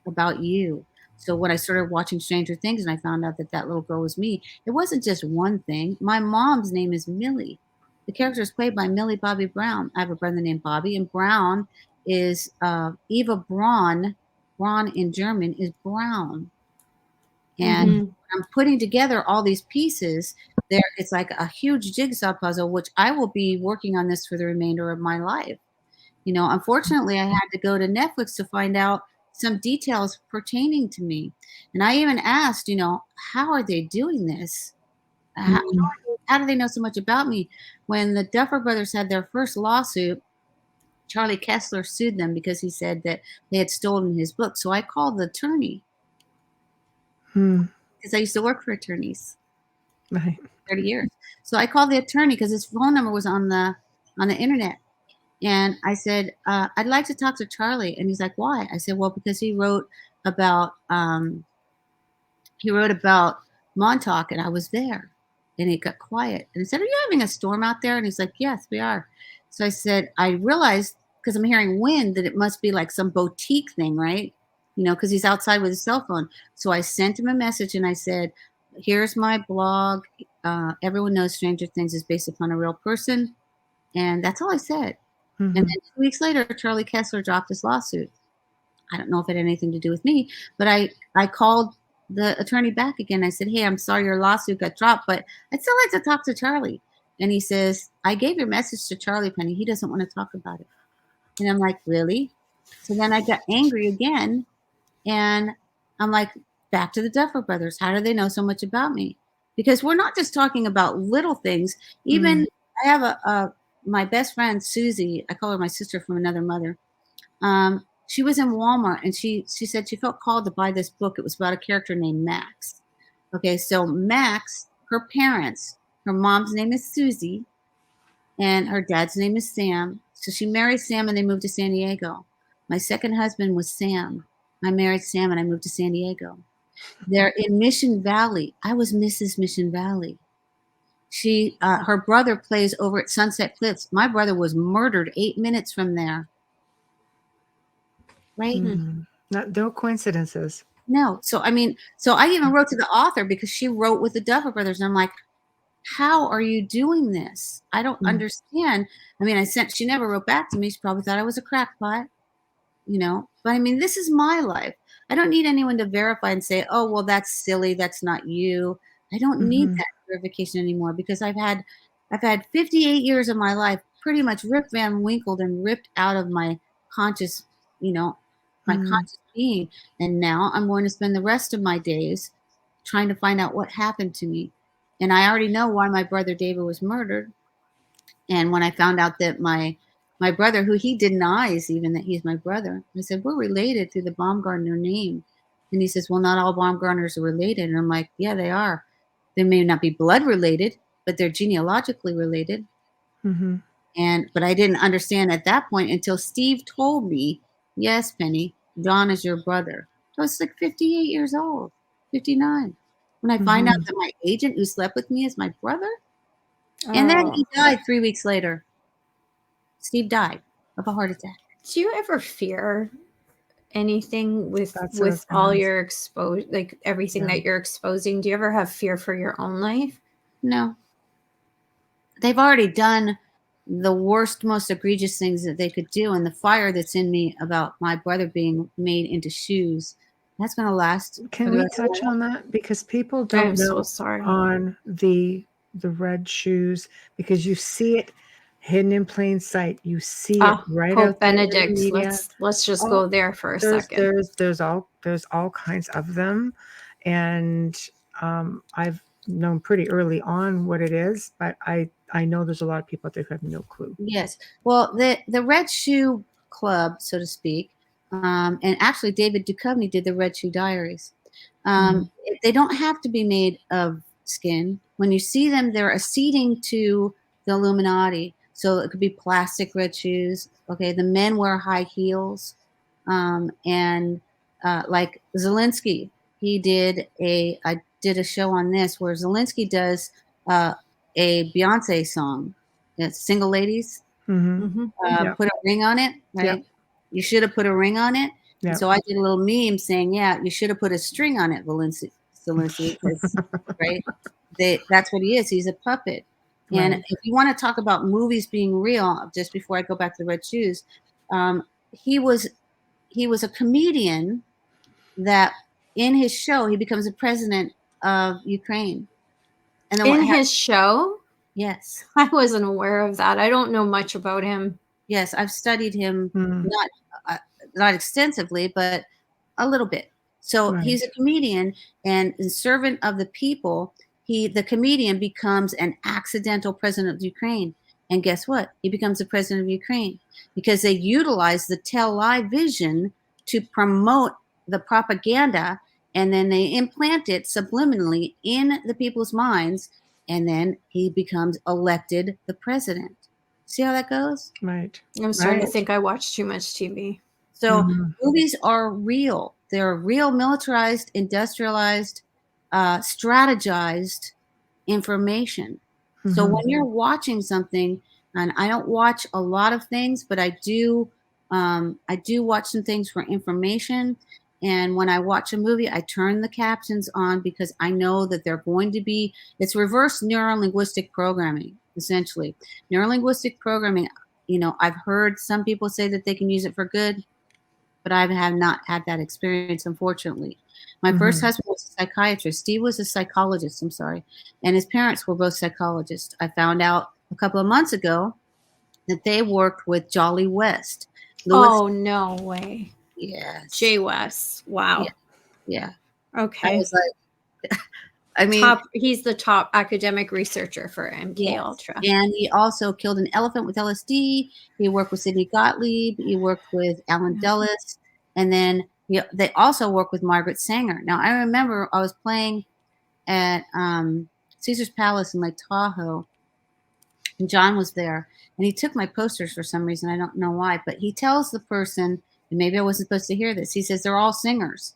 about you. So when I started watching Stranger Things and I found out that little girl was me, it wasn't just one thing. My mom's name is Millie. The character is played by Millie Bobby Brown. I have a brother named Bobby, and Brown is Eva Braun. Braun in German is brown. And I'm putting together all these pieces. It's like a huge jigsaw puzzle, which I will be working on this for the remainder of my life. Unfortunately, I had to go to Netflix to find out some details pertaining to me. And I even asked, how are they doing this? How do they know so much about me? When the Duffer Brothers had their first lawsuit, Charlie Kessler sued them because he said that they had stolen his book. So I called the attorney because I used to work for attorneys 30 years. So I called the attorney because his phone number was on the internet. And I said, I'd like to talk to Charlie. And he's like, why? I said, well, because he wrote about Montauk and I was there. And it got quiet. And I said, are you having a storm out there? And he's like, yes, we are. So I said, I realized, because I'm hearing wind, that it must be like some boutique thing, right? Because he's outside with his cell phone. So I sent him a message and I said, here's my blog. Everyone knows Stranger Things is based upon a real person. And that's all I said. And then 2 weeks later, Charlie Kessler dropped his lawsuit. I don't know if it had anything to do with me, but I called the attorney back again. I said, hey, I'm sorry your lawsuit got dropped, but I'd still like to talk to Charlie. And he says, I gave your message to Charlie, Penny. He doesn't want to talk about it. And I'm like, really? So then I got angry again. And I'm like, back to the Duffer Brothers. How do they know so much about me? Because we're not just talking about little things. Even I have my best friend, Susie. I call her my sister from another mother. She was in Walmart and she said she felt called to buy this book. It was about a character named Max. Okay, so Max, her parents, her mom's name is Susie and her dad's name is Sam. So she married Sam and they moved to San Diego. My second husband was Sam. I married Sam and I moved to San Diego. They're in Mission Valley. I was Mrs. Mission Valley. Her brother plays over at Sunset Cliffs. My brother was murdered 8 minutes from there. Right? No coincidences. No. So, I even wrote to the author because she wrote with the Duffer Brothers. And I'm like, how are you doing this? I don't understand. She never wrote back to me. She probably thought I was a crackpot, but this is my life. I don't need anyone to verify and say, oh, well, that's silly. That's not you. I don't need that verification anymore because I've had 58 years of my life pretty much Rip Van Winkled and ripped out of my conscious, my conscious being. And now I'm going to spend the rest of my days trying to find out what happened to me. And I already know why my brother David was murdered. And when I found out that my brother, who he denies even that he's my brother, I said, we're related through the Baumgartner name. And he says, well, not all Baumgartners are related. And I'm like, yeah, they are. They may not be blood related, but they're genealogically related. But I didn't understand at that point until Steve told me, yes, Penny, John is your brother. I was like 58 years old, 59. When I find out that my agent who slept with me is my brother. And then he died 3 weeks later. Steve died of a heart attack. Do you ever fear anything with all your exposed, like everything that you're exposing? Do you ever have fear for your own life? No. They've already done the worst, most egregious things that they could do. And the fire that's in me about my brother being made into shoes, that's going to last. Can we touch on that? Because people don't know on the red shoes, because you see it hidden in plain sight. You see it right Pope out there. Benedict. Let's just go there for a second. There's all kinds of them, and I've known pretty early on what it is, but I know there's a lot of people out there who have no clue. Yes. Well, the Red Shoe Club, so to speak, and actually David Duchovny did the Red Shoe Diaries. They don't have to be made of skin. When you see them, they're acceding to the Illuminati. So it could be plastic red shoes. Okay, the men wear high heels, and like Zelensky, he did I did a show on this where Zelensky does a Beyonce song. It's Single Ladies. Put a ring on it, right? Yep. You should have put a ring on it. Yep. So I did a little meme saying, yeah, you should have put a string on it, Zelensky, right? That's what he is. He's a puppet. Right. And if you want to talk about movies being real, just before I go back to the Red Shoes, he was a comedian that in his show, he becomes the president of Ukraine. And then in his show? Yes. I wasn't aware of that. I don't know much about him. Yes, I've studied him, not extensively, but a little bit. So he's a comedian and a servant of the people. The comedian becomes an accidental president of Ukraine. And guess what? He becomes the president of Ukraine because they utilize the television to promote the propaganda, and then they implant it subliminally in the people's minds, and then he becomes elected the president. See how that goes? Right. I'm starting to think I watch too much TV. So movies are real. They're real, militarized, industrialized, strategized information. So when you're watching something, and I don't watch a lot of things, but I do watch some things for information. And when I watch a movie, I turn the captions on because I know that they're going to be, it's reverse neurolinguistic programming, essentially. Neurolinguistic programming, I've heard some people say that they can use it for good. but I have not had that experience, unfortunately. My first husband was a psychiatrist. Steve was a psychologist, I'm sorry. And his parents were both psychologists. I found out a couple of months ago that they worked with Jolly West. Oh, no way. Yes. Jay West. Wow. Yeah. Okay. I was like, I mean, he's the top academic researcher for MKULTRA. Yes. And he also killed an elephant with LSD. He worked with Sidney Gottlieb. He worked with Alan Dulles. And then they also work with Margaret Sanger. Now, I remember I was playing at Caesar's Palace in Lake Tahoe, and John was there. And he took my posters for some reason. I don't know why. But he tells the person, and maybe I wasn't supposed to hear this, he says, they're all singers.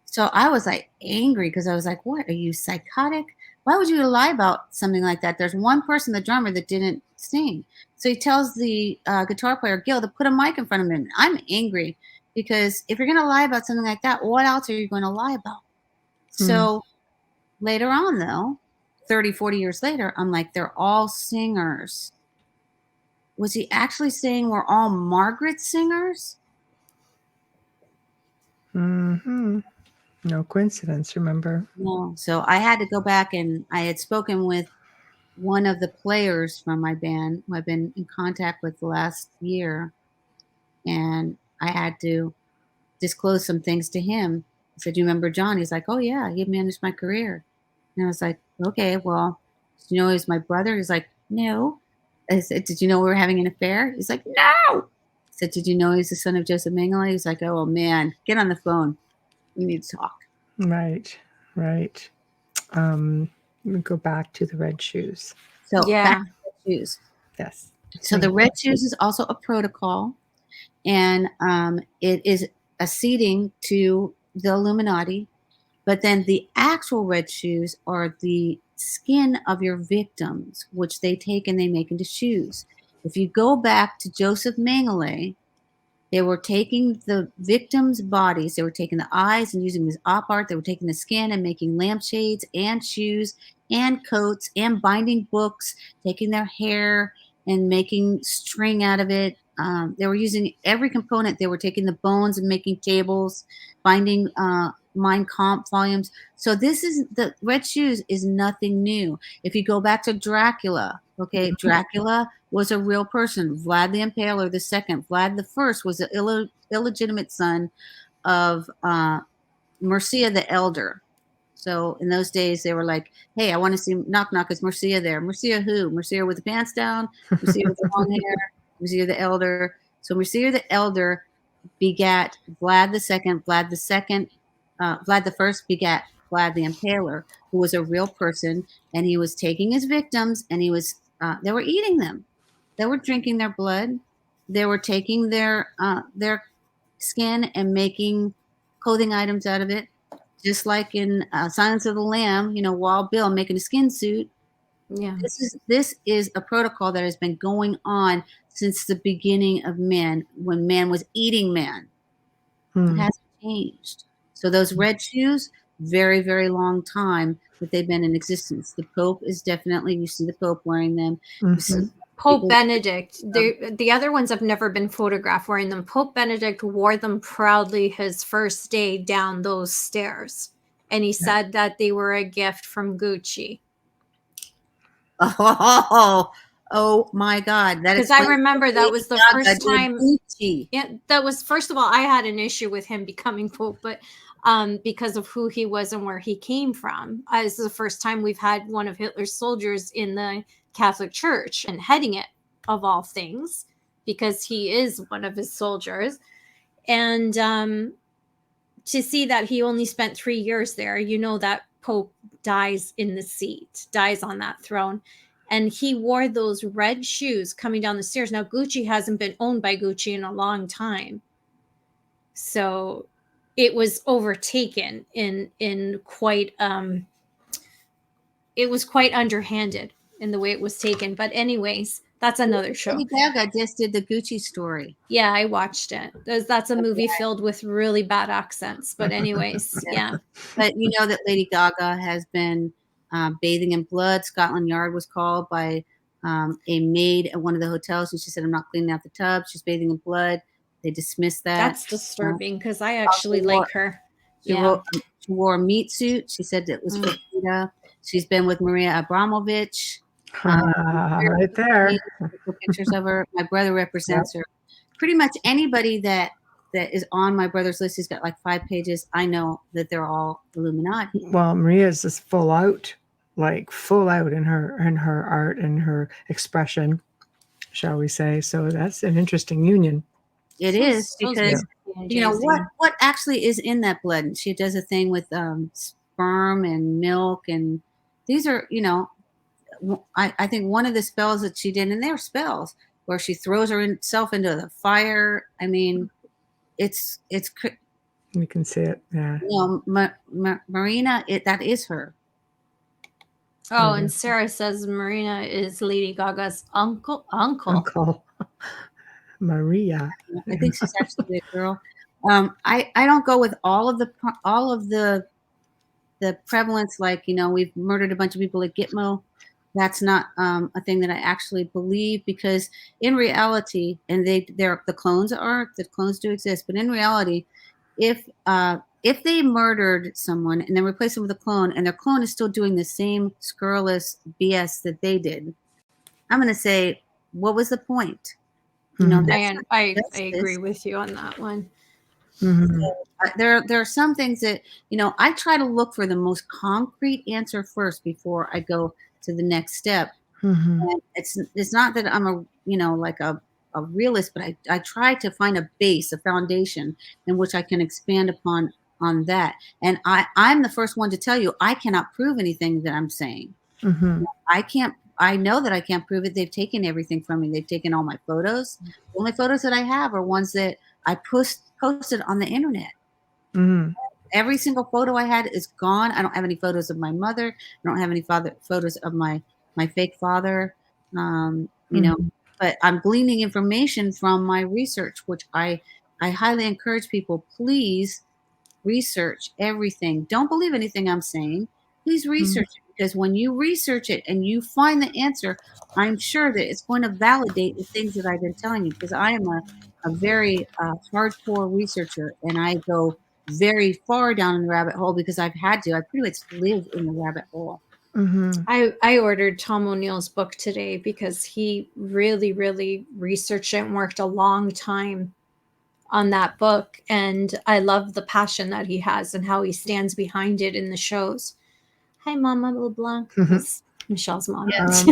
So I was like angry because I was like, what? Are you psychotic? Why would you lie about something like that? There's one person, the drummer, that didn't sing. So he tells the guitar player, Gil, to put a mic in front of him. I'm angry because if you're going to lie about something like that, what else are you going to lie about? So later on, though, 30, 40 years later, I'm like, they're all singers. Was he actually saying we're all Margaret singers? No coincidence, remember? No. So I had to go back, and I had spoken with one of the players from my band who I've been in contact with the last year, and I had to disclose some things to him. I said, "You remember John?" He's like, "Oh yeah, he managed my career." And I was like, "Okay, well, did you know he's my brother?" He's like, "No." I said, "Did you know we were having an affair?" He's like, "No." I said, "Did you know he's the son of Joseph Mengele?" He's like, "Oh man, get on the phone. We need to talk." Right. Let me go back to the red shoes. So back to the shoes. Yes. So the red shoes is also a protocol, and it is acceding to the Illuminati. But then the actual red shoes are the skin of your victims, which they take and they make into shoes. If you go back to Joseph Mengele, they were taking the victims' bodies, they were taking the eyes and using them as op art, they were taking the skin and making lampshades and shoes and coats and binding books, taking their hair and making string out of it. They were using every component. They were taking the bones and making tables, binding Mein Kampf volumes. So this is the red shoes is nothing new. If you go back to Dracula, okay, Dracula was a real person. Vlad the Impaler II. Vlad the First was an illegitimate son of Mircea the Elder. So in those days, they were like, "Hey, I want to see knock knock. Is Mircea there? Mircea who? Mircea with the pants down? Mircea with the long hair? Mircea the Elder." So Mircea the Elder begat Vlad II. Vlad the First begat Vlad the Impaler, who was a real person, and he was taking his victims, and he was they were eating them. They were drinking their blood. They were taking their skin and making clothing items out of it, just like in Silence of the Lamb. Wild Bill making a skin suit. Yeah. This is a protocol that has been going on since the beginning of man, when man was eating man. It hasn't changed. So those red shoes, very, very long time that they've been in existence. The Pope is definitely, you see the Pope wearing them. You see Pope Benedict. The other ones have never been photographed wearing them. Pope Benedict wore them proudly his first day down those stairs. And he said that they were a gift from Gucci. Oh my God. Because I remember that was the first time. Yeah, that was, first of all, I had an issue with him becoming Pope, but because of who he was and where he came from. This is the first time we've had one of Hitler's soldiers in the Catholic Church and heading it, of all things, because he is one of his soldiers. And to see that he only spent 3 years there, that Pope dies in the seat, dies on that throne. And he wore those red shoes coming down the stairs. Now, Gucci hasn't been owned by Gucci in a long time. So it was overtaken in quite, it was quite underhanded in the way it was taken. But anyways, that's another show. Lady Gaga just did the Gucci story. Yeah, I watched it. That's a movie filled with really bad accents. But anyways, yeah. But you know that Lady Gaga has been bathing in blood. Scotland Yard was called by a maid at one of the hotels, and she said, "I'm not cleaning out the tub." She's bathing in blood. They dismissed that. That's disturbing because I actually like her. She wore a meat suit. She said it was for PETA. She's been with Maria Abramovich. Right there. Pictures of her. My brother represents her. Pretty much anybody that is on my brother's list, he's got like 5 pages. I know that they're all Illuminati. Well, Maria's just full out in her art and her expression, shall we say. So that's an interesting union. It is because you know what actually is in that blood. And she does a thing with sperm and milk, and these are, you know, I think one of the spells that she did, and they're spells where she throws herself into the fire. I mean, it's you can see it. Yeah. You know, Marina, that is her. Oh, and Sarah says Marina is Lady Gaga's uncle. Maria. I think she's actually a girl. I don't go with all of the prevalence, like, you know, we've murdered a bunch of people at Gitmo. That's not a thing that I actually believe, because in reality, and the clones do exist, but in reality, if they murdered someone and then replaced them with a clone, and their clone is still doing the same scurrilous BS that they did, I'm going to say, what was the point? You know, I agree with you on that one. Mm-hmm. So, there are some things that, you know, I try to look for the most concrete answer first before I go to the next step. Mm-hmm. And it's not that I'm a realist, but I try to find a base, a foundation in which I can expand upon that. And I'm the first one to tell you, I cannot prove anything that I'm saying. Mm-hmm. I know that I can't prove it. They've taken everything from me. They've taken all my photos. The only photos that I have are ones that I posted on the internet. Mm-hmm. Every single photo I had is gone. I don't have any photos of my mother. I don't have any photos of my fake father. You know, but I'm gleaning information from my research, which I highly encourage people. Please research everything. Don't believe anything I'm saying. Please research it, because when you research it and you find the answer, I'm sure that it's going to validate the things that I've been telling you, because I am a very hardcore researcher, and I go very far down in the rabbit hole because I've had to. I pretty much live in the rabbit hole. Mm-hmm. I ordered Tom O'Neill's book today because he really, really researched it and worked a long time on that book. And I love the passion that he has and how he stands behind it in the shows. Hi, Mama LeBlanc. That's Michelle's mom. Yes.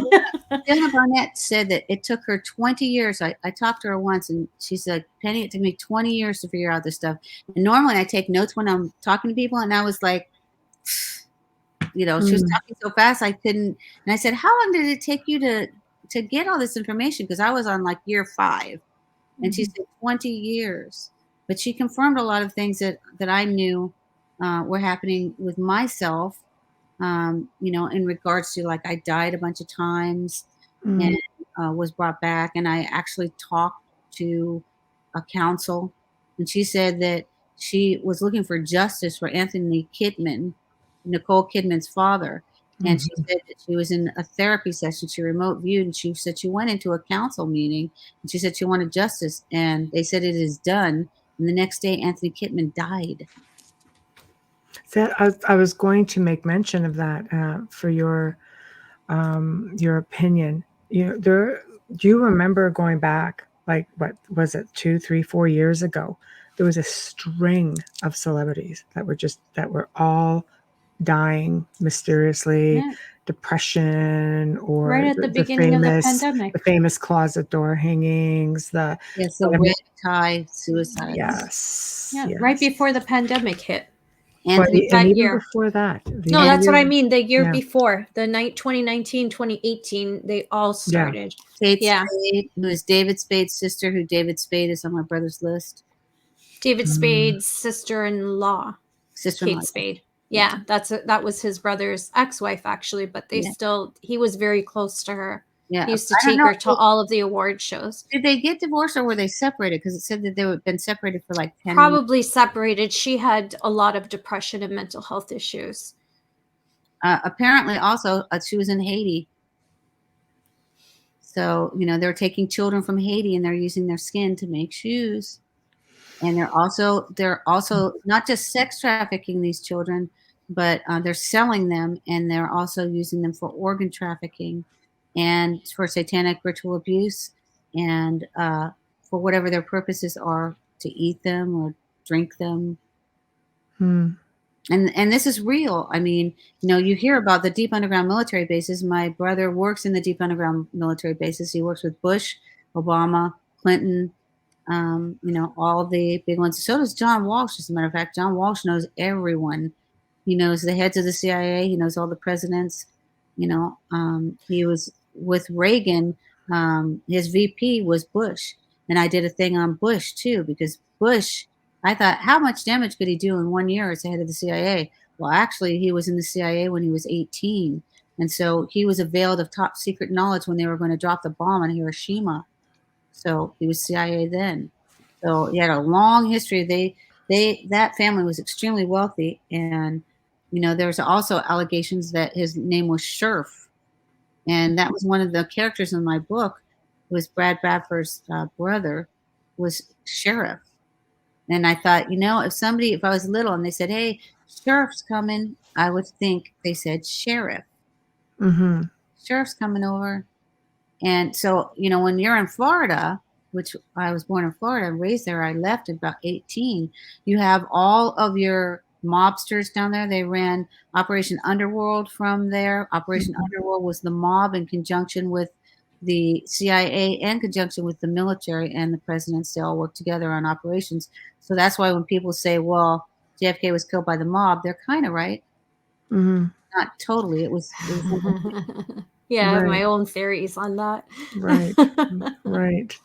Jenna Barnett said that it took her 20 years. I talked to her once, and she said, Penny, it took me 20 years to figure out this stuff. And normally I take notes when I'm talking to people, and I was like, you know, she was talking so fast I couldn't. And I said, how long did it take you to get all this information? Because I was on like year 5. And she said 20 years. But she confirmed a lot of things that I knew were happening with myself, you know, in regards to, like, I died a bunch of times and was brought back. And I actually talked to a counsel. And she said that she was looking for justice for Anthony Kidman, Nicole Kidman's father. And she said that she was in a therapy session. She remote viewed, and she said she went into a council meeting, and she said she wanted justice, and they said it is done. And the next day, Anthony Kidman died. So I was going to make mention of that for your opinion. You know, do you remember going back, like, what was it, 2, 3, 4 years ago? There was a string of celebrities that were all dying mysteriously, depression, or right at the beginning of the pandemic, the famous closet door hangings, the red tie suicide. Yes. Right before the pandemic hit. And even before that. No, that's what I mean. The year before, the night 2019, 2018, they all started. Kate Spade, who is David Spade's sister, who David Spade is on my brother's list. David Spade's sister-in-law, Kate Spade. Yeah, that was his brother's ex-wife, actually, but he was very close to her. Yeah. He used to take her to all of the award shows. Did they get divorced, or were they separated? Because it said that they had been separated for like 10 Probably years. Separated. She had a lot of depression and mental health issues. Apparently, also, she was in Haiti. So, you know, they're taking children from Haiti, and they're using their skin to make shoes. And they're also not just sex trafficking these children, but they're selling them, and they're also using them for organ trafficking and for satanic ritual abuse, and for whatever their purposes are, to eat them or drink them. And this is real. I mean, you hear about the deep underground military bases. My brother works in the deep underground military bases. He works with Bush, Obama, Clinton, all the big ones. So does John Walsh, as a matter of fact. John Walsh knows everyone. He knows the heads of the CIA. He knows all the presidents. He was with Reagan. His VP was Bush. And I did a thing on Bush, too, because Bush, I thought, how much damage could he do in 1 year as the head of the CIA? Well, actually, he was in the CIA when he was 18. And so he was availed of top secret knowledge when they were going to drop the bomb on Hiroshima. So he was CIA then. So he had a long history. That family was extremely wealthy. And, there's also allegations that his name was Sheriff. And that was one of the characters in my book, was Brad Bradford's brother was Sheriff. And I thought, if I was little and they said, hey, Sheriff's coming, I would think they said Sheriff. Mm-hmm. Sheriff's coming over. And so, when you're in Florida, which I was born in Florida and raised there, I left at about 18, you have all of your mobsters down there. They ran Operation Underworld from there. Operation Underworld was the mob in conjunction with the CIA, in conjunction with the military and the presidents. They all worked together on operations. So that's why when people say, well, JFK was killed by the mob, they're kind of right. Mm-hmm. Not totally. It was yeah, I have my own theories on that. Right. Right.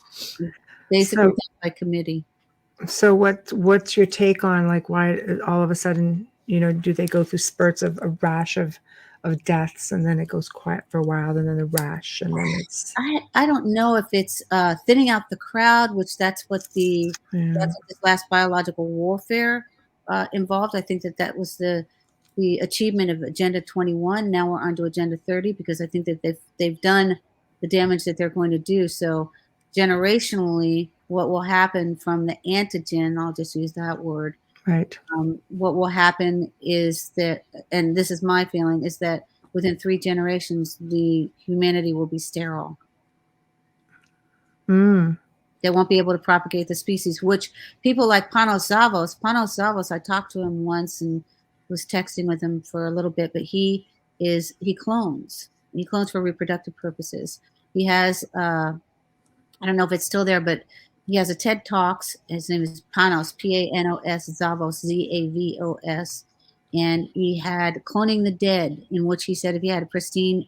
Basically by committee. So what's your take on, like, why all of a sudden, do they go through spurts of a rash of deaths, and then it goes quiet for a while, and then a rash, and then it's... I don't know if it's thinning out the crowd, which that's what this last biological warfare involved. I think that was the achievement of Agenda 21. Now we're on to Agenda 30, because I think that they've done the damage that they're going to do. So generationally, what will happen from the antigen, I'll just use that word, right? What will happen is that, and this is my feeling, is that within 3 generations, the humanity will be sterile. They won't be able to propagate the species, which people like Panos Zavos, I talked to him once and was texting with him for a little bit, but he clones. He clones for reproductive purposes. He has, I don't know if it's still there, but he has a TED Talks. His name is Panos, Panos Zavos, Zavos. And he had Cloning the Dead, in which he said if he had a pristine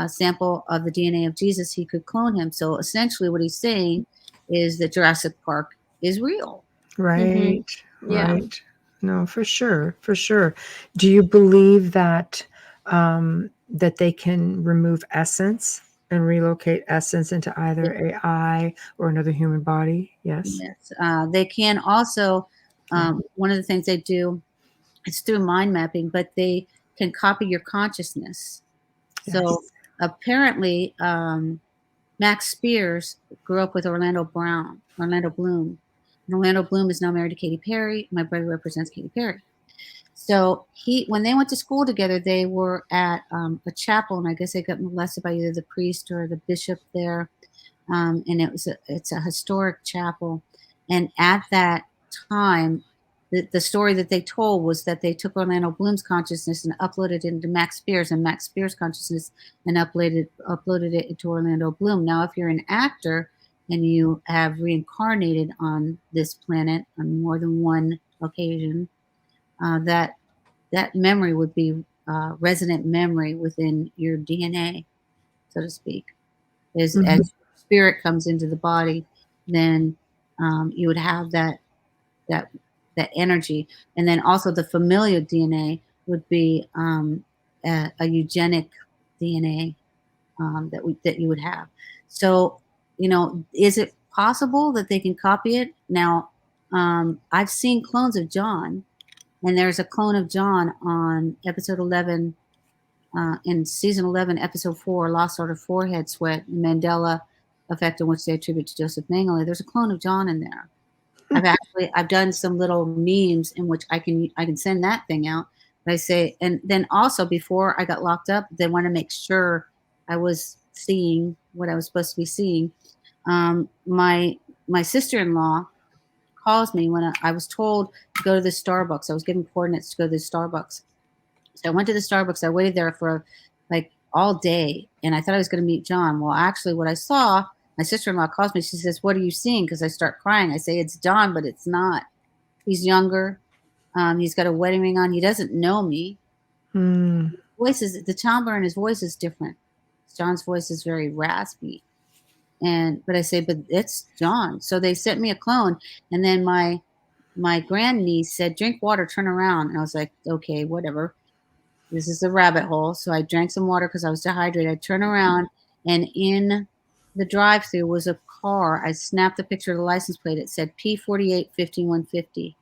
sample of the DNA of Jesus, he could clone him. So essentially what he's saying is that Jurassic Park is real. Right. Mm-hmm. Yeah. Right. No, for sure. For sure. Do you believe that that they can remove essence and relocate essence into either AI or another human body? Yes. Yes. They can also, one of the things they do, it's through mind mapping, but they can copy your consciousness. Yes. So apparently, Max Spears grew up with Orlando Bloom. And Orlando Bloom is now married to Katy Perry. My brother represents Katy Perry. So when they went to school together, they were at a chapel, and I guess they got molested by either the priest or the bishop there. And it's a historic chapel. And at that time, the story that they told was that they took Orlando Bloom's consciousness and uploaded it into Max Spears, and Max Spears' consciousness, and uploaded it into Orlando Bloom. Now, if you're an actor and you have reincarnated on this planet on more than one occasion, that memory would be resonant memory within your DNA, so to speak. As spirit comes into the body, then you would have that energy. And then also the familial DNA would be a eugenic DNA that you would have. So, is it possible that they can copy it? Now, I've seen clones of John, and there's a clone of John on episode 11, in season 11, episode 4, Lost Order Forehead Sweat, Mandela Effect, in which they attribute to Joseph Mengele. There's a clone of John in there. I've done some little memes in which I can send that thing out. But I say, and then also before I got locked up, they want to make sure I was seeing what I was supposed to be seeing. My sister-in-law calls me when I was told to go to the Starbucks. I was given coordinates to go to the Starbucks. So I went to the Starbucks. I waited there for like all day, and I thought I was going to meet John. Well, actually, what I saw, my sister-in-law calls me. She says, "What are you seeing?" Because I start crying. I say, "It's John," but it's not. He's younger. He's got a wedding ring on. He doesn't know me. The timbre in his voice is different. John's voice is very raspy. But I say, but it's John. So they sent me a clone. And then my grandniece said, "Drink water, turn around." And I was like, okay, whatever. This is a rabbit hole. So I drank some water because I was dehydrated. I turned around, and in the drive-thru was a car. I snapped the picture of the license plate. It said P48 5150.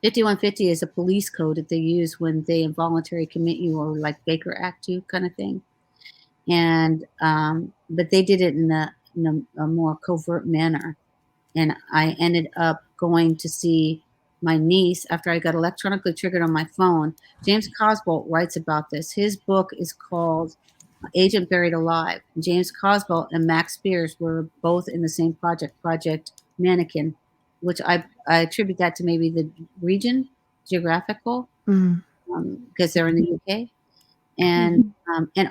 5150 is a police code that they use when they involuntarily commit you, or like Baker Act you kind of thing. And but they did it in a more covert manner. And I ended up going to see my niece after I got electronically triggered on my phone. James Cosbolt writes about this. His book is called Agent Buried Alive. James Cosbolt and Max Spears were both in the same Project Mannequin, which I attribute that to maybe the region, geographical, because they're in the UK. And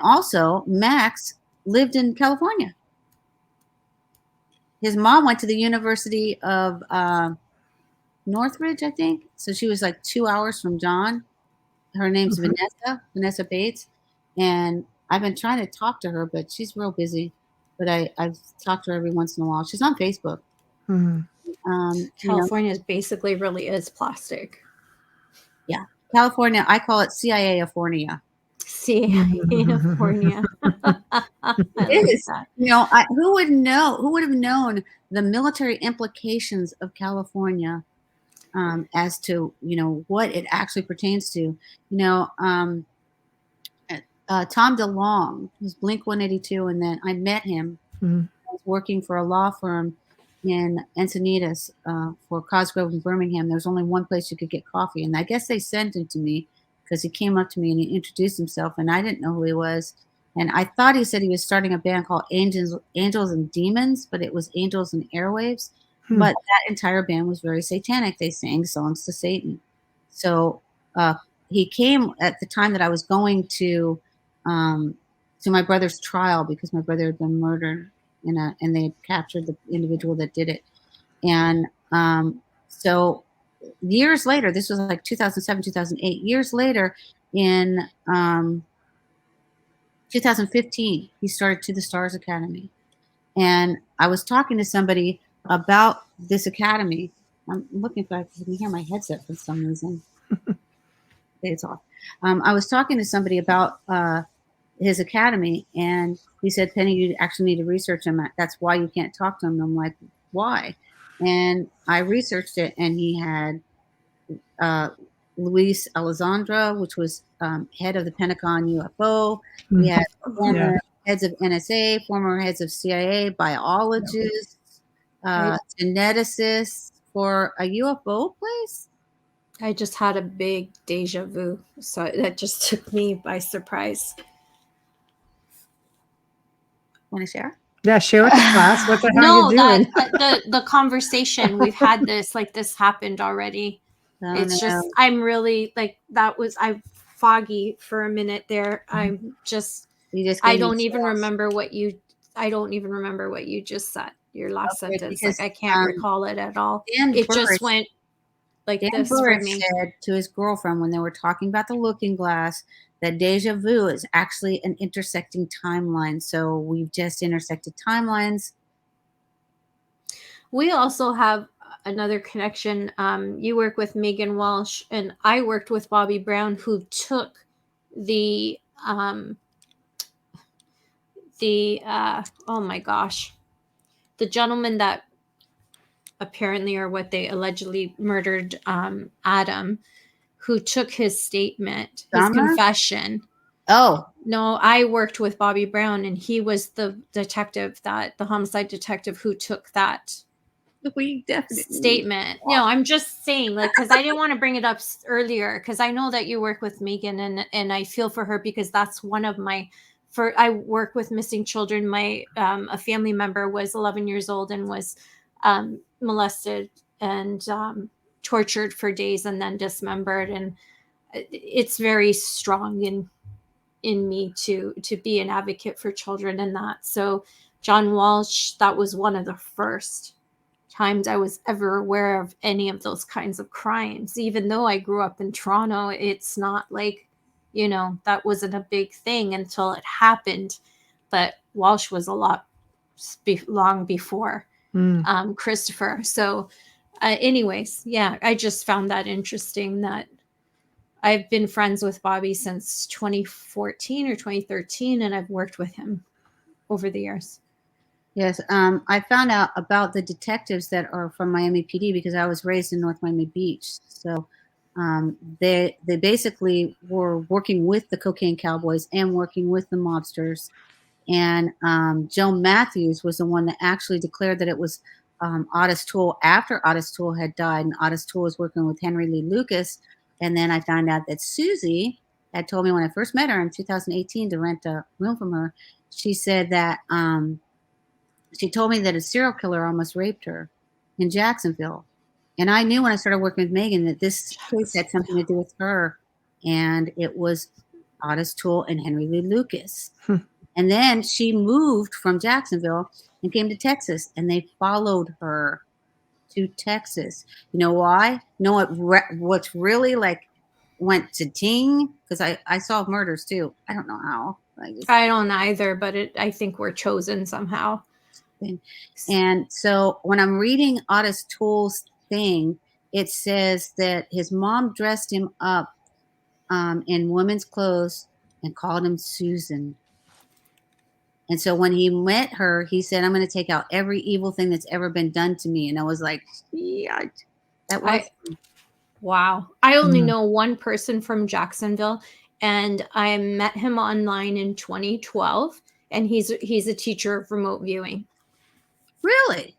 also Max lived in California. His mom went to the University of Northridge, I think. So she was like 2 hours from John. Her name's Vanessa Bates. And I've been trying to talk to her, but she's real busy. But I've talked to her every once in a while. She's on Facebook. California basically really is plastic. Yeah. California, I call it CIA-ifornia. CIA-ifornia. It is. Who would know? Who would have known the military implications of California as to what it actually pertains to? Tom DeLonge was Blink 182, and then I met him. I was working for a law firm in Encinitas for Cosgrove in Birmingham. There was only one place you could get coffee, and I guess they sent him to me because he came up to me and he introduced himself, and I didn't know who he was. And I thought he said he was starting a band called Angels and Demons, but it was Angels and Airwaves. But that entire band was very satanic. They sang songs to Satan. So he came at the time that I was going to my brother's trial, because my brother had been murdered, and they had captured the individual that did it. And so years later, this was like 2007, 2008, years later, in 2015, he started To the Stars Academy. And I was talking to somebody about this academy. I'm looking if I can hear my headset for some reason. It's off. I was talking to somebody about his academy, and he said, "Penny, you actually need to research him. That's why you can't talk to him." I'm like, "Why?" And I researched it, and he had Luis Alessandra, which was head of the Pentagon UFO. He had former heads of NSA, former heads of CIA, biologists, geneticists for a UFO place. I just had a big deja vu, so that just took me by surprise. Want to share? Yeah, share with the class. What the hell are you doing? the conversation we've had this happened already. Just I'm really like I'm foggy for a minute there. I'm just I don't even remember what you just said. Your last sentence, because, I can't recall it at all. It just went like Dan this Burrich for me. Said to his girlfriend when they were talking about the looking glass that deja vu is actually an intersecting timeline. So we've just intersected timelines. We also have another connection. You work with Megan Walsh, and I worked with Bobby Brown, who took the oh my gosh, the gentleman that apparently, or what they allegedly murdered Adam, who took his statement, his confession. Oh. No, I worked with Bobby Brown, and he was the detective, the homicide detective who took that We definitely statement. No, I'm just saying, like, because I didn't want to bring it up earlier, because I know that you work with Megan, and I feel for her, because that's one of my. I work with missing children. My a family member was 11 years old and was molested and tortured for days and then dismembered, and it's very strong in me to be an advocate for children in that. So John Walsh, that was one of the first times I was ever aware of any of those kinds of crimes. Even though I grew up in Toronto, it's not like, that wasn't a big thing until it happened. But Walsh was a lot long before Christopher. So anyways, yeah, I just found that interesting that I've been friends with Bobby since 2014 or 2013, and I've worked with him over the years. Yes, I found out about the detectives that are from Miami PD because I was raised in North Miami Beach. So they basically were working with the cocaine cowboys and working with the mobsters. And Joe Matthews was the one that actually declared that it was Otis Toole after Otis Toole had died, and Otis Toole was working with Henry Lee Lucas. And then I found out that Susie had told me when I first met her in 2018 to rent a room from her. She said that she told me that a serial killer almost raped her in Jacksonville. And I knew when I started working with Megan that this case had something to do with her. And it was Otis Toole and Henry Lee Lucas. And then she moved from Jacksonville and came to Texas, and they followed her to Texas. You know why? You know what's really like went to ting? Because I solve murders too. I don't know how. I don't either, but I think we're chosen somehow. And so when I'm reading Otis Toole's thing, it says that his mom dressed him up in women's clothes and called him Susan. And so when he met her, he said, I'm going to take out every evil thing that's ever been done to me. And I was like, yeah, that was. Wow. I only know one person from Jacksonville, and I met him online in 2012, and he's a teacher of remote viewing. Really?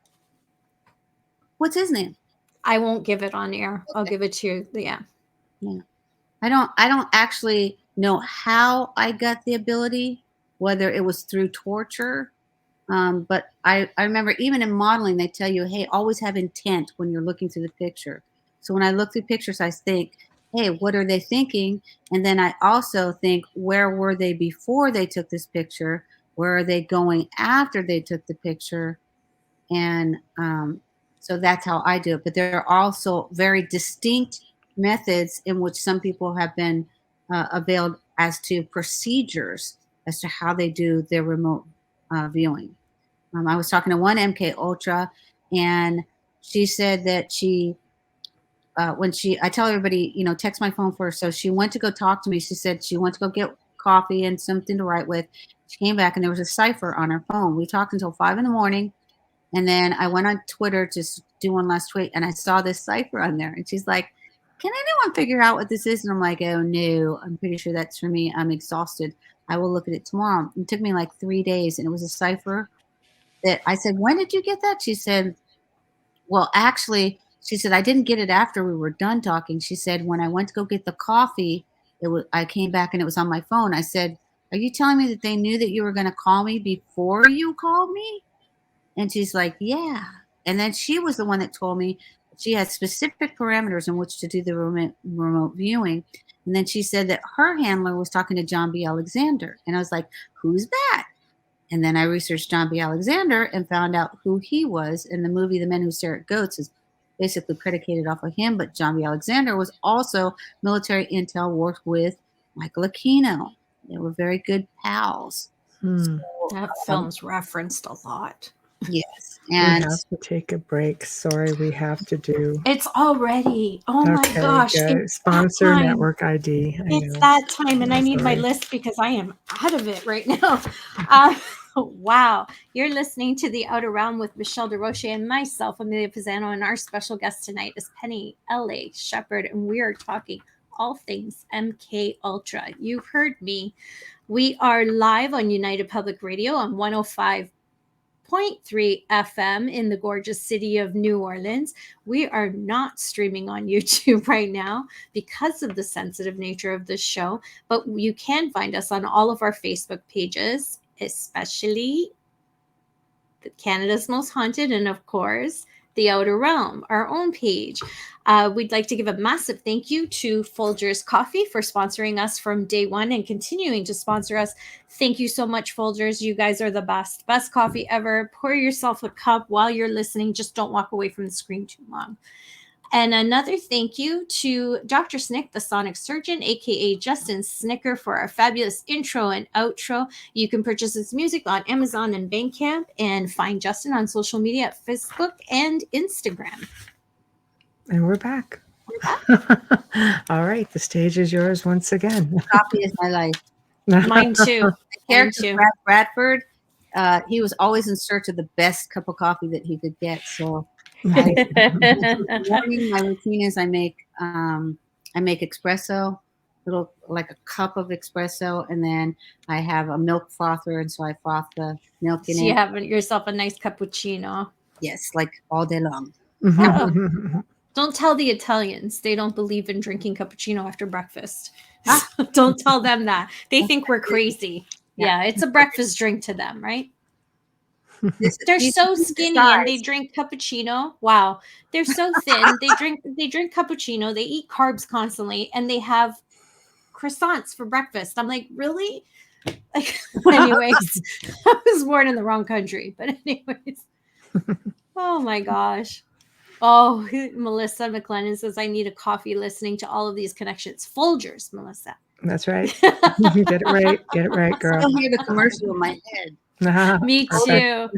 What's his name? I won't give it on air. Okay. I'll give it to you. Yeah. I don't actually know how I got the ability, whether it was through torture. But I remember even in modeling, they tell you, hey, always have intent when you're looking through the picture. So when I look through pictures, I think, hey, what are they thinking? And then I also think, where were they before they took this picture? Where are they going after they took the picture? And so that's how I do it. But there are also very distinct methods in which some people have been availed as to procedures as to how they do their remote viewing. I was talking to one MKULTRA, and she said that she, I tell everybody, text my phone first. So she went to go talk to me. She said she went to go get coffee and something to write with. She came back and there was a cipher on her phone. We talked until 5 a.m. And then I went on Twitter to do one last tweet, and I saw this cipher on there. And she's like, can anyone figure out what this is? And I'm like, oh, no, I'm pretty sure that's for me. I'm exhausted. I will look at it tomorrow. It took me like 3 days, and it was a cipher that I said, when did you get that? She said, well, actually, she said, I didn't get it after we were done talking. She said, when I went to go get the coffee, I came back and it was on my phone. I said, are you telling me that they knew that you were going to call me before you called me? And she's like, yeah. And then she was the one that told me she had specific parameters in which to do the remote viewing. And then she said that her handler was talking to John B. Alexander. And I was like, who's that? And then I researched John B. Alexander and found out who he was. And the movie The Men Who Stare at Goats is basically predicated off of him. But John B. Alexander was also military intel, worked with Michael Aquino. They were very good pals. So, that film's referenced a lot. Yes. And we have to take a break. Sorry, we have to do. It's already. Oh my gosh. Sponsor network ID. It's that time, and I need my list because I am out of it right now. Wow. You're listening to The Outer Realm with Michelle DeRoche and myself, Amelia Pisano, and our special guest tonight is Penny L.A. Shepard, and we are talking all things MKULTRA. You've heard me. We are live on United Public Radio on 105.9 FM in the gorgeous city of New Orleans. We are not streaming on YouTube right now because of the sensitive nature of this show, but you can find us on all of our Facebook pages, especially Canada's Most Haunted, and of course, The Outer Realm, our own page. We'd like to give a massive thank you to Folgers Coffee for sponsoring us from day one and continuing to sponsor us. Thank you so much, Folgers. You guys are the best. Best coffee ever. Pour yourself a cup while you're listening. Just don't walk away from the screen too long. And another thank you to Dr. Snick, the Sonic Surgeon, aka Justin Snicker, for our fabulous intro and outro. You can purchase his music on Amazon and Bandcamp, and find Justin on social media at Facebook and Instagram. And we're back. All right, the stage is yours once again. Coffee is my life. Mine too. Character Brad Bradford, he was always in search of the best cup of coffee that he could get. So morning, my routine is I make espresso, little like a cup of espresso, and then I have a milk frother, and so I froth the milk in it. You have yourself a nice cappuccino. Yes, like all day long. Don't tell the Italians. They don't believe in drinking cappuccino after breakfast. Don't tell them that. They think we're crazy. Yeah, it's a breakfast drink to them, right? They're so skinny and they drink cappuccino. Wow. They're so thin. They drink cappuccino. They eat carbs constantly, and they have croissants for breakfast. I'm like, really? Like, anyways, I was born in the wrong country. But anyways. Oh my gosh. Oh, Melissa McLennan says, I need a coffee listening to all of these connections. Folgers, Melissa. That's right. Get it right. Get it right, girl. I still hear the commercial in my head. Me too.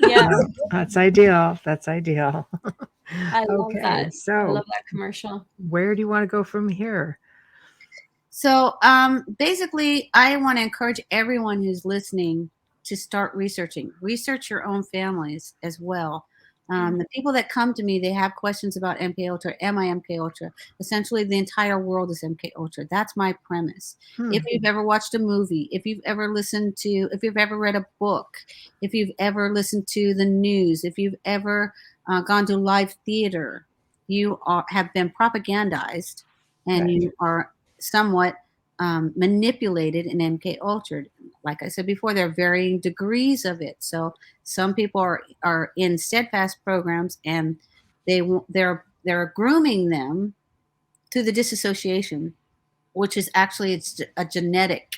Yeah, that's ideal. That's ideal. I love that. So I love that commercial. Where do you want to go from here? So basically, I want to encourage everyone who's listening to start researching. Research your own families as well. The people that come to me, they have questions about MKUltra. Am I MKUltra? Essentially, the entire world is MKUltra. That's my premise. If you've ever watched a movie, if you've ever read a book, if you've ever listened to the news, if you've ever gone to live theater, you have been propagandized, and you are somewhat manipulated in MKUltra. Like I said before, there are varying degrees of it. So some people are in steadfast programs, and they're grooming them to the disassociation, which is actually it's a genetic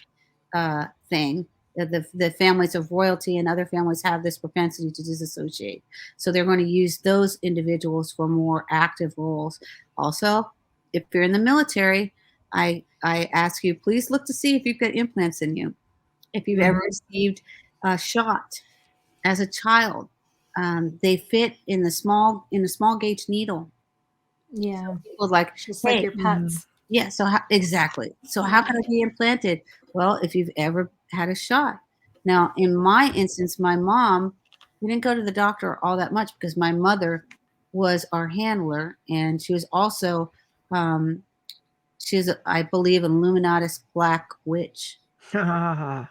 thing. The families of royalty and other families have this propensity to disassociate. So they're going to use those individuals for more active roles. Also, if you're in the military, I ask you, please look to see if you've got implants in you. If you've ever received a shot as a child, they fit in the small gauge needle. Yeah, so people like just like your pets. Yeah. So exactly. So how can it be implanted? Well, if you've ever had a shot. Now, in my instance, my mom, we didn't go to the doctor all that much because my mother was our handler, and she was also she's, I believe, an Illuminatus black witch. And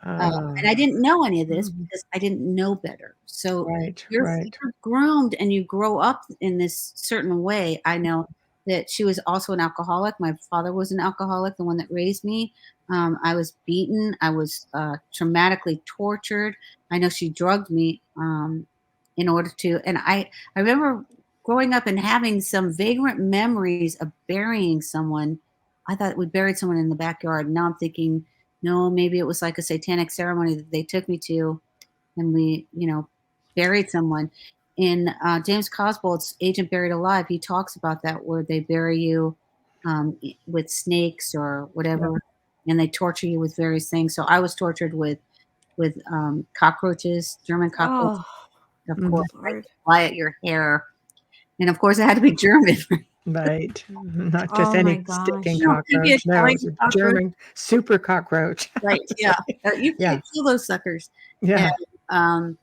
I didn't know any of this because I didn't know better. So you're groomed and you grow up in this certain way. I know that she was also an alcoholic. My father was an alcoholic, the one that raised me. I was beaten. I was traumatically tortured. I know she drugged me in order to, and I remember growing up and having some vagrant memories of burying someone. I thought we buried someone in the backyard. Now I'm thinking, no, maybe it was like a satanic ceremony that they took me to, and we, buried someone. In James Cosbolt's Agent Buried Alive, he talks about that, where they bury you with snakes or whatever, and they torture you with various things. So I was tortured with cockroaches, German cockroaches, of course, right, fly at your hair. And of course, it had to be German. Right. Not just any sticking cockroach. No, it's a German super cockroach. Right. Yeah. You can't kill those suckers. Yeah. And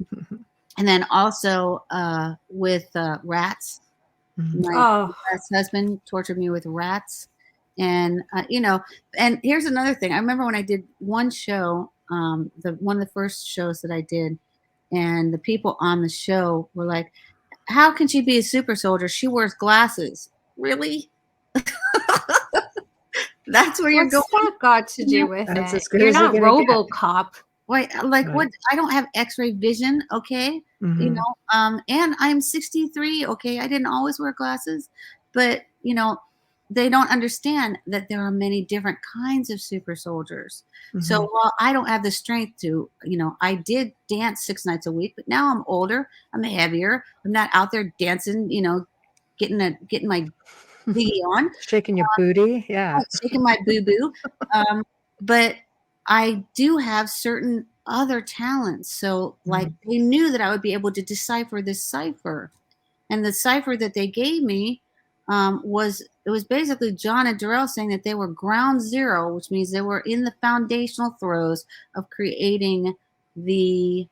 then also with rats. My husband tortured me with rats. And, and here's another thing. I remember when I did one show one of the first shows that I did, and the people on the show were like, "How can she be a super soldier? She wears glasses." Really? That's where you're What's going. that got to do with That's as it? good You're as you're not gonna get. RoboCop. Wait, like Right. what? I don't have X-ray vision, okay? You Mhm. know, and I'm 63, okay? I didn't always wear glasses, but you know, they don't understand that there are many different kinds of super soldiers. So Mhm. while I don't have the strength to, I did dance 6 nights a week, but now I'm older, I'm heavier, I'm not out there dancing, getting my biggie on. Shaking your booty, yeah. Shaking my boo-boo. But I do have certain other talents. So, like, they knew that I would be able to decipher this cipher. And the cipher that they gave me was basically John and Darrell saying that they were ground zero, which means they were in the foundational throes of creating the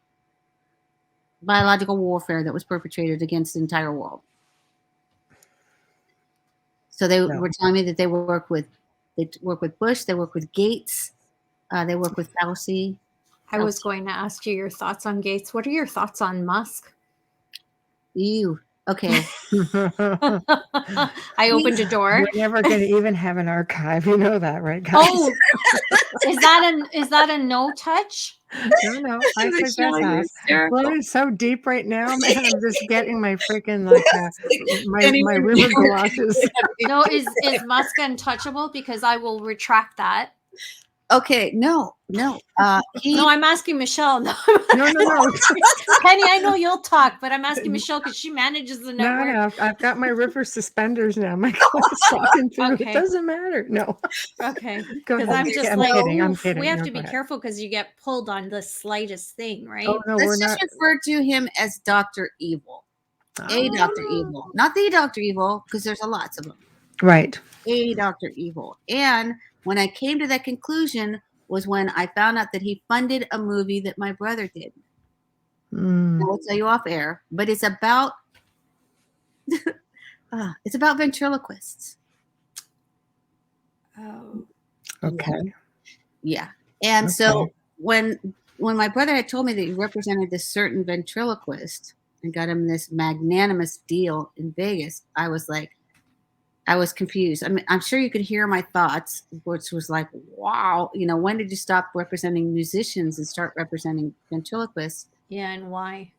biological warfare that was perpetrated against the entire world. So they were telling me that they work with Bush, they work with Gates, they work with Fauci. I was going to ask you your thoughts on Gates. What are your thoughts on Musk? Ew. Okay. I opened a door. We're never going to even have an archive. You know that, right, guys? Oh, is that a no touch? No. I suggest that. Well, it's so deep right now, man. I'm just getting my freaking my river galoshes. No, is Musk untouchable? Because I will retract that. Okay, no. No, I'm asking Michelle. No. No. Penny, I know you'll talk, but I'm asking Michelle because she manages the network. No, I've got my river suspenders now. My glasses talking through. Okay. It doesn't matter. No. Okay. Go Because ahead. I'm just I'm like, kidding. I'm oof, kidding. we have No, to go be ahead. careful because you get pulled on the slightest thing, right? Oh no, Let's just refer to him as Dr. Evil. A Dr. Evil. Not the Dr. Evil, because there's a lots of them. Right. A Dr. Evil. And when I came to that conclusion was when I found out that he funded a movie that my brother did. I will tell you off air, but it's about ventriloquists. Oh. Okay. Yeah. And so when my brother had told me that he represented this certain ventriloquist and got him this magnanimous deal in Vegas, I was confused. I mean, I'm sure you could hear my thoughts, which was like, wow, when did you stop representing musicians and start representing ventriloquists? Yeah, and why?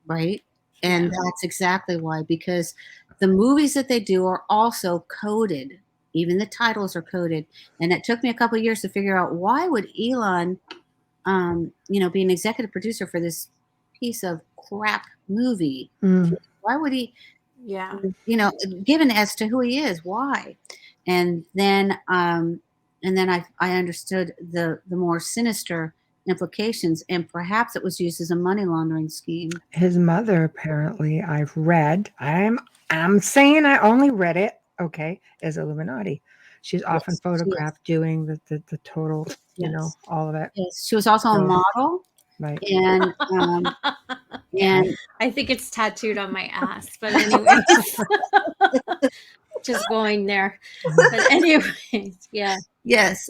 Right. And that's exactly why, because the movies that they do are also coded. Even the titles are coded. And it took me a couple of years to figure out, why would Elon, be an executive producer for this piece of crap movie? Why would he? Yeah. Given as to who he is, why? And then I understood the more sinister implications, and perhaps it was used as a money laundering scheme. His mother, apparently, I've read. I'm saying I only read it. Okay, is Illuminati. She's often photographed doing the total, all of it. Yes, she was also a model. Right. And and I think it's tattooed on my ass, but anyways, just going there. But anyways, yeah. Yes.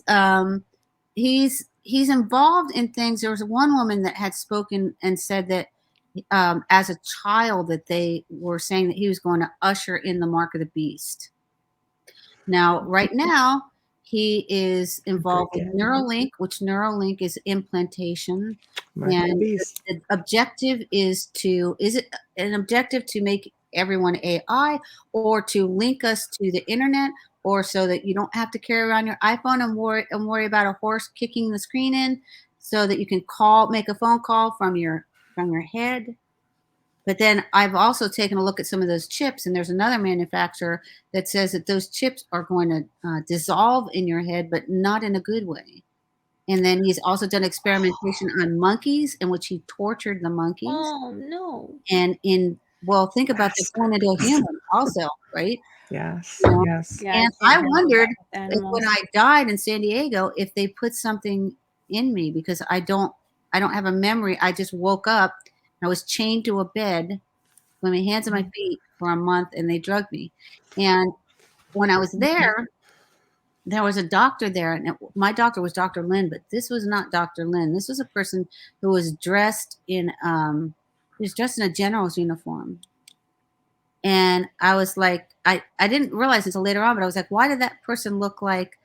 He's involved in things. There was one woman that had spoken and said that as a child that they were saying that he was going to usher in the mark of the beast. Now, right now, he is involved with Neuralink, which Neuralink is implantation. And the objective is it an objective to make everyone AI, or to link us to the internet, or so that you don't have to carry around your iPhone and worry about a horse kicking the screen in, so that you can make a phone call from your head. But then I've also taken a look at some of those chips, and there's another manufacturer that says that those chips are going to dissolve in your head, but not in a good way. And then he's also done experimentation on monkeys, in which he tortured the monkeys. Oh, no. And think about this going into a human also, right? Yes. Yes. Yeah, and I wondered if when I died in San Diego, if they put something in me, because I don't have a memory. I just woke up. I was chained to a bed with my hands and my feet for a month, and they drugged me. And when I was there, there was a doctor there, and my doctor was Dr. Lynn, but this was not Dr. Lynn. This was a person who was dressed in a general's uniform. And I was like, I didn't realize until later on, but I was like, why did that person look like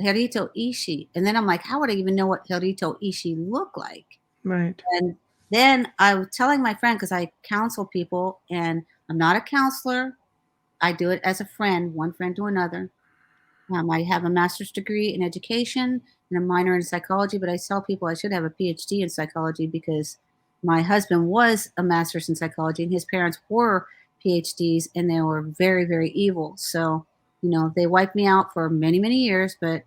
Hirito Ishii? And then I'm like, how would I even know what Hirito Ishii looked like? Right. And then I was telling my friend, because I counsel people, and I'm not a counselor. I do it as a friend, one friend to another. I have a master's degree in education and a minor in psychology, but I tell people I should have a PhD in psychology because my husband was a master's in psychology and his parents were PhDs, and they were very, very evil. So, they wiped me out for many, many years, but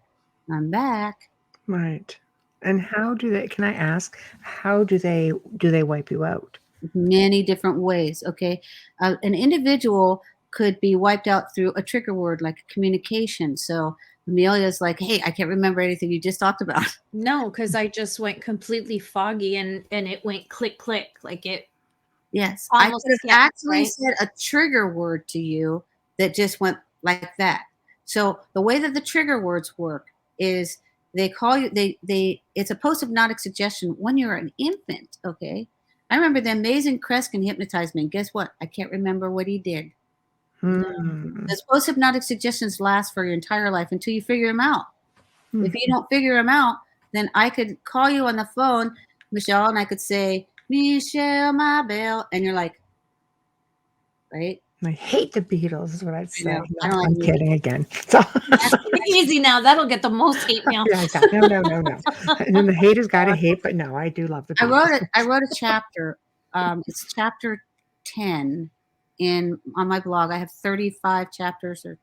I'm back. Right. And can I ask, how do they wipe you out? Many different ways. Okay. An individual could be wiped out through a trigger word like communication. So Amelia's like, hey, I can't remember anything you just talked about. No, because I just went completely foggy and it went click, click. Like it. Yes. Almost I could have actually right? said a trigger word to you that just went like that. So the way that the trigger words work is they call you, it's a post-hypnotic suggestion when you're an infant. Okay. I remember the amazing Kreskin hypnotized me. And guess what? I can't remember what he did. Those post-hypnotic suggestions last for your entire life until you figure them out. If you don't figure them out, then I could call you on the phone, Michelle, and I could say, Michelle, my belle. And you're like, right? I hate the Beatles is what I'd say. No, No, I'm kidding again. So. Easy now. That'll get the most hate mail. Yeah, exactly. No. And then the haters got to hate, but no, I do love the Beatles. I wrote a chapter. It's chapter 10 on my blog. I have 35 chapters, or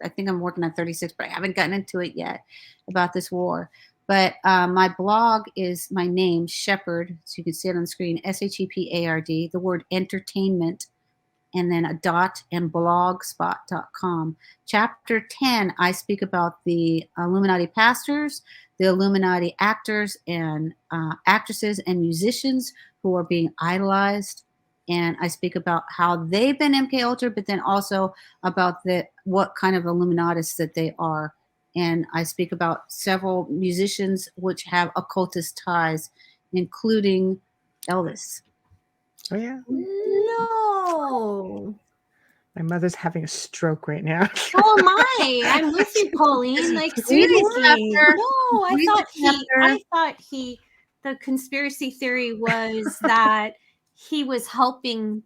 I think I'm working on 36, but I haven't gotten into it yet about this war. But my blog is my name, Shepard, so you can see it on the screen, SHEPARD, the word entertainment, and then a dot, and blogspot.com. Chapter 10, I speak about the Illuminati pastors, the Illuminati actors and actresses and musicians who are being idolized. And I speak about how they've been MKUltra, but then also about what kind of Illuminatis that they are. And I speak about several musicians which have occultist ties, including Elvis. Oh, yeah. No. My mother's having a stroke right now. Oh my! I'm with you, Pauline. Like seriously. No, I thought the conspiracy theory was that he was helping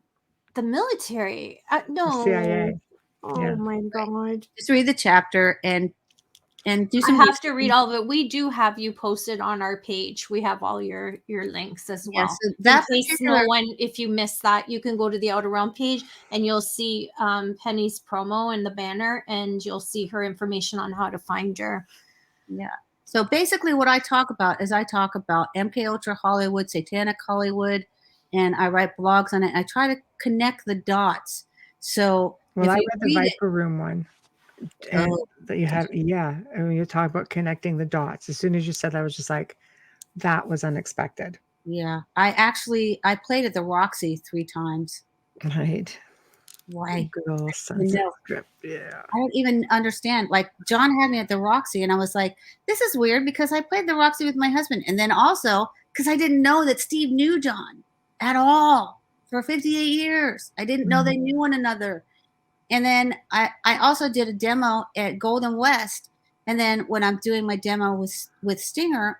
the military. No. CIA. Oh my God. Just read the chapter and do some. I have to read all of it. We do have you posted on our page. We have all your links as well. So that in case no one, if you missed that, you can go to the Outer Realm page and you'll see Penny's promo in the banner, and you'll see her information on how to find her. Yeah. So basically what I talk about is MKUltra Hollywood, Satanic Hollywood, and I write blogs on it. I try to connect the dots. So I read the Viper Room one. And that you have, yeah. I mean, you talk about connecting the dots. As soon as you said that, I was just like, that was unexpected. Yeah. I played at the Roxy 3 times. Right. Why? Girl, sunset strip. Yeah. I don't even understand. Like, John had me at the Roxy, and I was like, this is weird because I played the Roxy with my husband. And then also because I didn't know that Steve knew John at all for 58 years. I didn't know they knew one another. And then I also did a demo at Golden West. And then when I'm doing my demo with Stinger,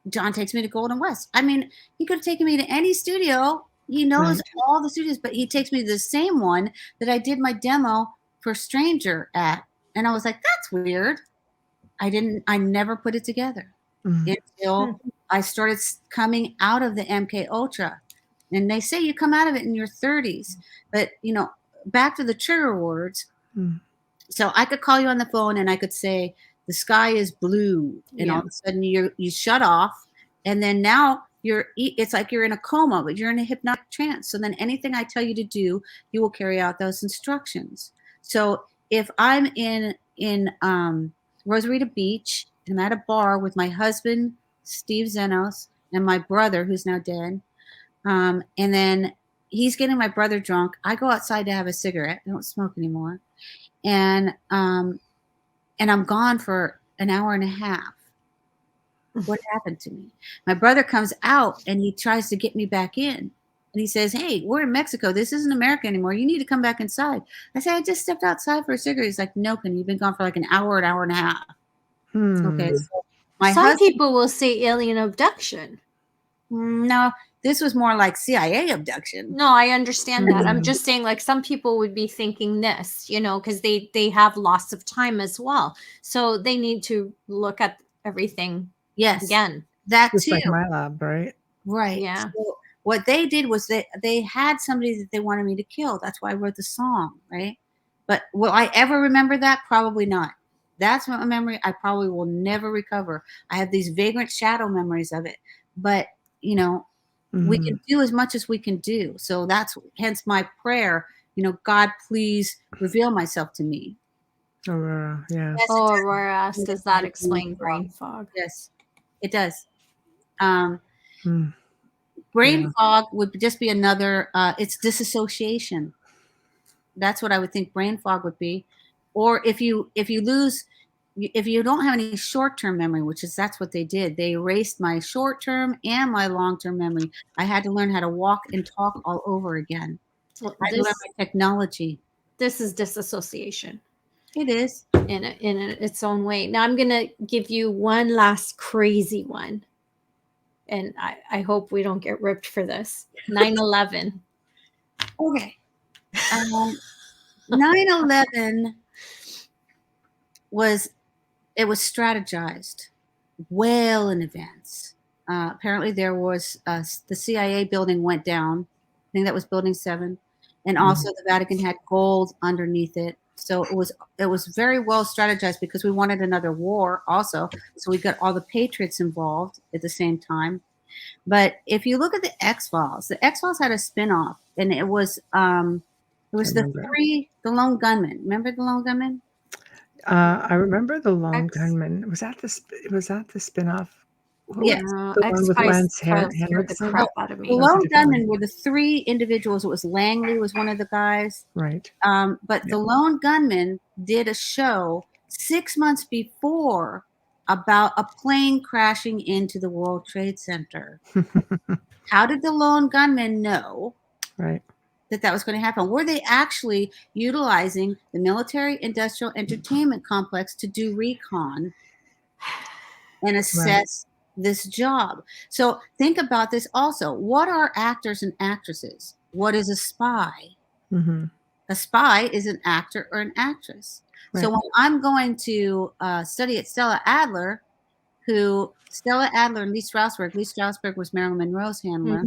John takes me to Golden West. I mean, he could have taken me to any studio. He knows all the studios, but he takes me to the same one that I did my demo for Stranger at. And I was like, that's weird. I never put it together until I started coming out of the MKUltra. And they say you come out of it in your 30s. But, back to the trigger words. So I could call you on the phone and I could say, the sky is blue. And all of a sudden you shut off. And then now it's like you're in a coma, but you're in a hypnotic trance. So then anything I tell you to do, you will carry out those instructions. So if I'm in Rosarita Beach, and I'm at a bar with my husband, Steve Zenos, and my brother, who's now dead, and then he's getting my brother drunk. I go outside to have a cigarette. I don't smoke anymore. And and I'm gone for an hour and a half. What happened to me? My brother comes out and he tries to get me back in. And he says, hey, we're in Mexico. This isn't America anymore. You need to come back inside. I say, I just stepped outside for a cigarette. He's like, no, Penny, you've been gone for like an hour and a half. Okay. So some people will say alien abduction. No, this was more like CIA abduction. No, I understand that. I'm just saying, like, some people would be thinking this, you know, because they have loss of time as well. So they need to look at everything again. That just too. like my lab, right? Right. Yeah. So what they did was they had somebody that they wanted me to kill. That's why I wrote the song, right? But will I ever remember that? Probably not. That's a memory I probably will never recover. I have these vagrant shadow memories of it. But, you know, we can do as much as we can do. So that's hence my prayer, you know, God, please reveal myself to me. Aurora, yeah. Yes, Aurora asks, does that explain brain fog? Yes, it does. Brain fog would just be another, it's disassociation. That's what I would think brain fog would be. Or if you don't have any short-term memory, that's what they did. They erased my short-term and my long-term memory. I had to learn how to walk and talk all over again. Well, I learned my technology. This is disassociation. It is. In its own way. Now I'm going to give you one last crazy one. And I hope we don't get ripped for this. 9/11. Okay. 9/11 was strategized well in advance. Apparently there was the CIA building went down. I think that was building 7. And also the Vatican had gold underneath it. So it was very well strategized because we wanted another war also. So we got all the patriots involved at the same time. But if you look at the X-Files had a spinoff, and it was the lone gunman. Remember the lone gunman? I remember the lone gunman. Was that the spinoff? Yes, the one with Lance Henriksen. The lone gunman were the 3 individuals. It was Langley was one of the guys, right? But the lone gunman did a show 6 months before about a plane crashing into the World Trade Center. How did the lone gunman know? Right. That was going to happen? Were they actually utilizing the military-industrial entertainment complex to do recon and assess this job? So think about this also. What are actors and actresses? What is a spy? A spy is an actor or an actress. Right. So when I'm going to study at Stella Adler and Lee Strasberg was Marilyn Monroe's handler.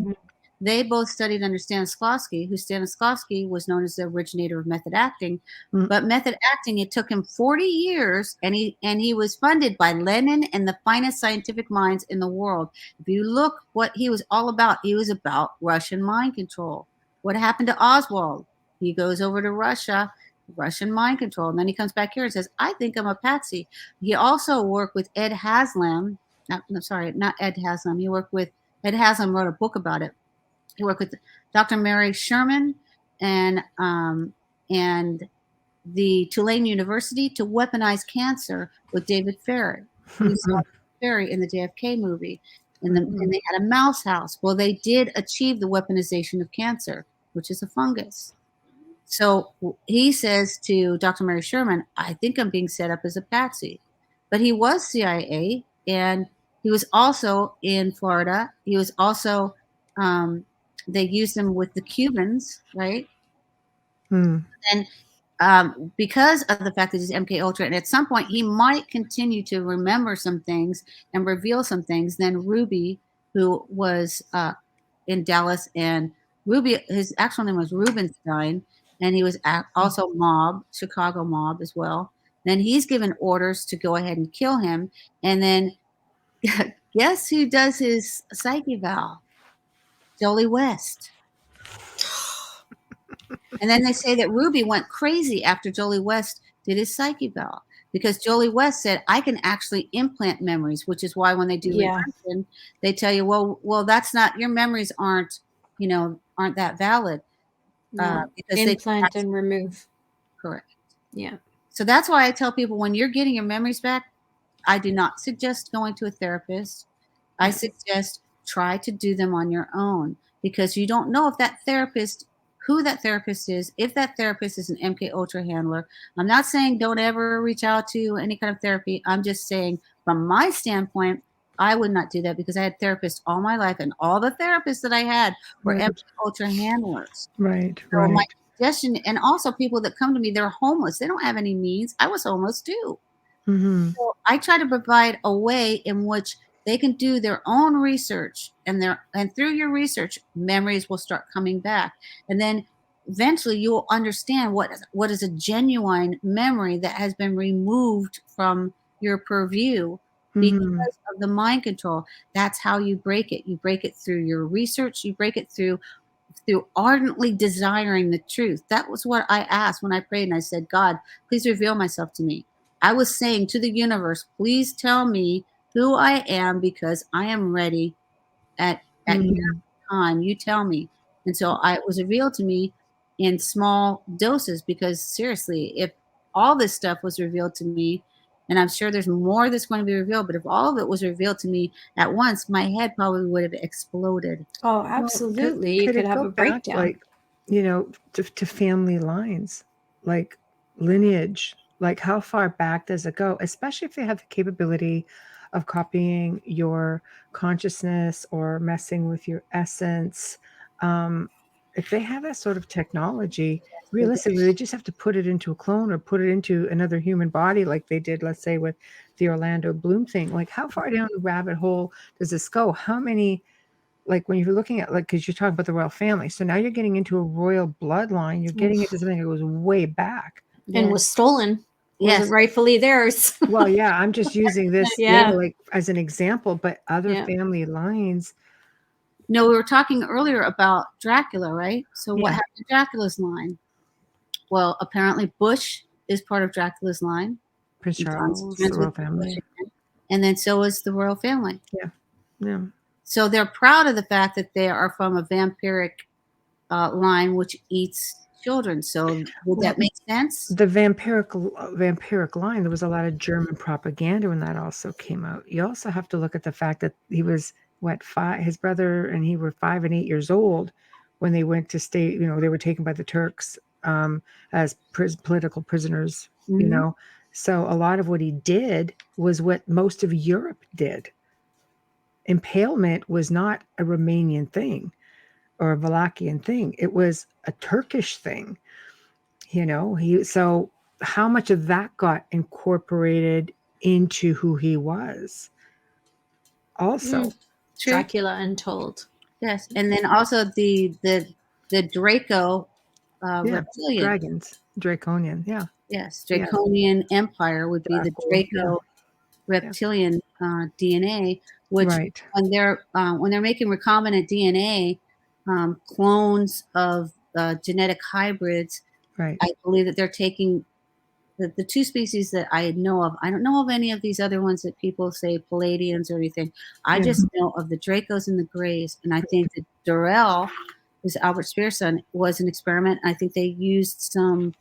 They both studied under Stanislavski, who Stanislavski was known as the originator of method acting. But method acting, it took him 40 years, and he was funded by Lenin and the finest scientific minds in the world. If you look what he was all about, he was about Russian mind control. What happened to Oswald? He goes over to Russia, Russian mind control, and then he comes back here and says, I think I'm a patsy. He also worked with Ed Haslam. Not Ed Haslam. He worked with Ed Haslam, wrote a book about it. He worked with Dr. Mary Sherman and the Tulane University to weaponize cancer with David Ferrie. We saw Ferrie in the JFK movie. And they had a mouse house. Well, they did achieve the weaponization of cancer, which is a fungus. So he says to Dr. Mary Sherman, I think I'm being set up as a patsy. But he was CIA, and he was also in Florida. He was also, they used him with the Cubans, right? And because of the fact that he's MKUltra, and at some point he might continue to remember some things and reveal some things, then Ruby, who was in Dallas, and Ruby, his actual name was Rubenstein, and he was also Chicago mob as well. Then he's given orders to go ahead and kill him. And then guess who does his psyche valve? Jolie West. And then they say that Ruby went crazy after Jolie West did his psyche valve, because Jolie West said, I can actually implant memories, which is why when they do regression, they tell you, well, that's not, your memories aren't that valid. Because implant and remove. Correct. Yeah. So that's why I tell people, when you're getting your memories back, I do not suggest going to a therapist. I suggest try to do them on your own, because you don't know if that therapist, who that therapist is, if that therapist is an MKUltra handler. I'm not saying don't ever reach out to any kind of therapy. I'm just saying, from my standpoint, I would not do that, because I had therapists all my life, and all the therapists that I had were Right. MKUltra handlers. Right. So my suggestion, and also people that come to me, they're homeless. They don't have any means. I was homeless too. Mm-hmm. So I try to provide a way in which they can do their own research, and through your research, memories will start coming back. And then eventually you will understand what is a genuine memory that has been removed from your purview because of the mind control. That's how you break it. You break it through your research. You break it through ardently desiring the truth. That was what I asked when I prayed, and I said, God, please reveal myself to me. I was saying to the universe, please tell me who I am, because I am ready at your time. You tell me. And so it was revealed to me in small doses, because seriously, if all this stuff was revealed to me, and I'm sure there's more that's going to be revealed, but if all of it was revealed to me at once, my head probably would have exploded. Oh, absolutely. You could have a breakdown. Like, to family lines, like lineage, like how far back does it go? Especially if they have the capability of copying your consciousness or messing with your essence. If they have that sort of technology, realistically, they just have to put it into a clone or put it into another human body, like they did, let's say, with the Orlando Bloom thing. Like, how far down the rabbit hole does this go? How many, like, when you're looking at, like, because you're talking about the royal family, so now you're getting into a royal bloodline, you're getting into something that goes way back and was stolen. Yes. Wasn't rightfully theirs. Well, yeah, I'm just using this, Yeah. like as an example, but other family lines. No, we were talking earlier about Dracula, right? So what Yeah. happened to Dracula's line? Well, apparently Bush is part of Dracula's line. Prince He's Charles, friends the royal with family. Bush, and then so is the royal family. Yeah. So they're proud of the fact that they are from a vampiric line which eats children. So would that make sense? The vampiric line, there was a lot of German propaganda when that also came out. You also have to look at the fact that he was, his brother and he were 5 and 8 years old when they went to stay, they were taken by the Turks as political prisoners, So a lot of what he did was what most of Europe did. Impalement was not a Romanian thing or a Wallachian thing. It was a Turkish thing. So how much of that got incorporated into who he was? Also, Dracula Untold. Yes, and then also the Draco reptilian dragons, Draconian, yeah. Yes, Draconian Empire would be the Draco reptilian DNA, which when they're making recombinant DNA, clones of genetic hybrids. Right. I believe that they're taking the two species that I know of. I don't know of any of these other ones that people say Palladians or anything. I just know of the Dracos and the Greys, and I think that Durrell, who's Albert Speer's son, was an experiment. I think they used some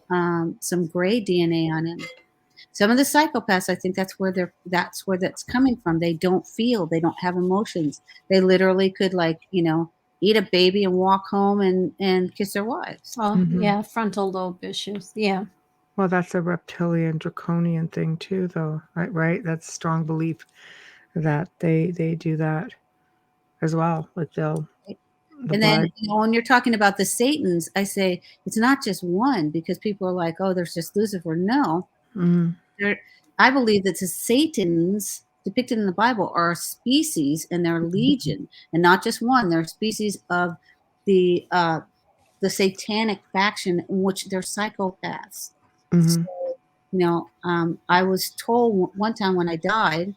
gray DNA on him. Some of the psychopaths, I think that's where that's coming from. They don't feel, they don't have emotions. They literally could, eat a baby and walk home and kiss their wives. Oh, yeah, frontal lobe issues. Yeah. Well, that's a reptilian draconian thing too, though, right? That's a strong belief that they do that as well. Like and then when you're talking about the Satans, I say it's not just one, because people are like, oh, there's just Lucifer. No. I believe that the Satans depicted in the Bible are a species, and they're legion, and not just one. They're species of the satanic faction, in which they're psychopaths. So, I was told one time when I died,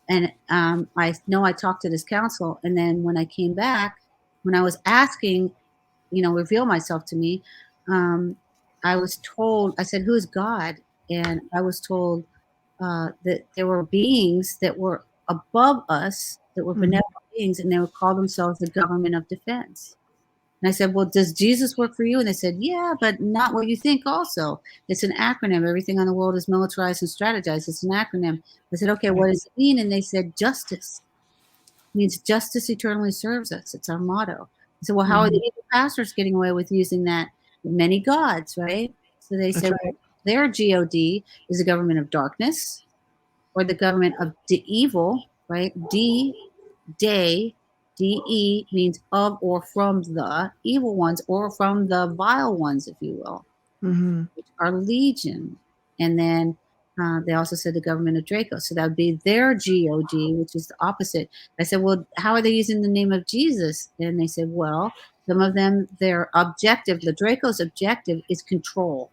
and I talked to this council, and then when I came back, when I was asking, reveal myself to me, I was told, I said, who's God? And I was told that there were beings that were above us, that were benevolent beings, and they would call themselves the government of defense. And I said, well, does Jesus work for you? And they said, yeah, but not what you think also. It's an acronym. Everything on the world is militarized and strategized. It's an acronym. I said, okay, what does it mean? And they said, justice. It means justice eternally serves us. It's our motto. I said, well, how are the evil pastors getting away with using that? Many gods, right? So they said, well, their GOD is the government of darkness or the government of the evil, right? Day, DE means of or from the evil ones or from the vile ones, if you will, which are legion. And then they also said the government of Draco. So that would be their GOD, which is the opposite. I said, well, how are they using the name of Jesus? And they said, well, some of them, their objective, the Draco's objective is control.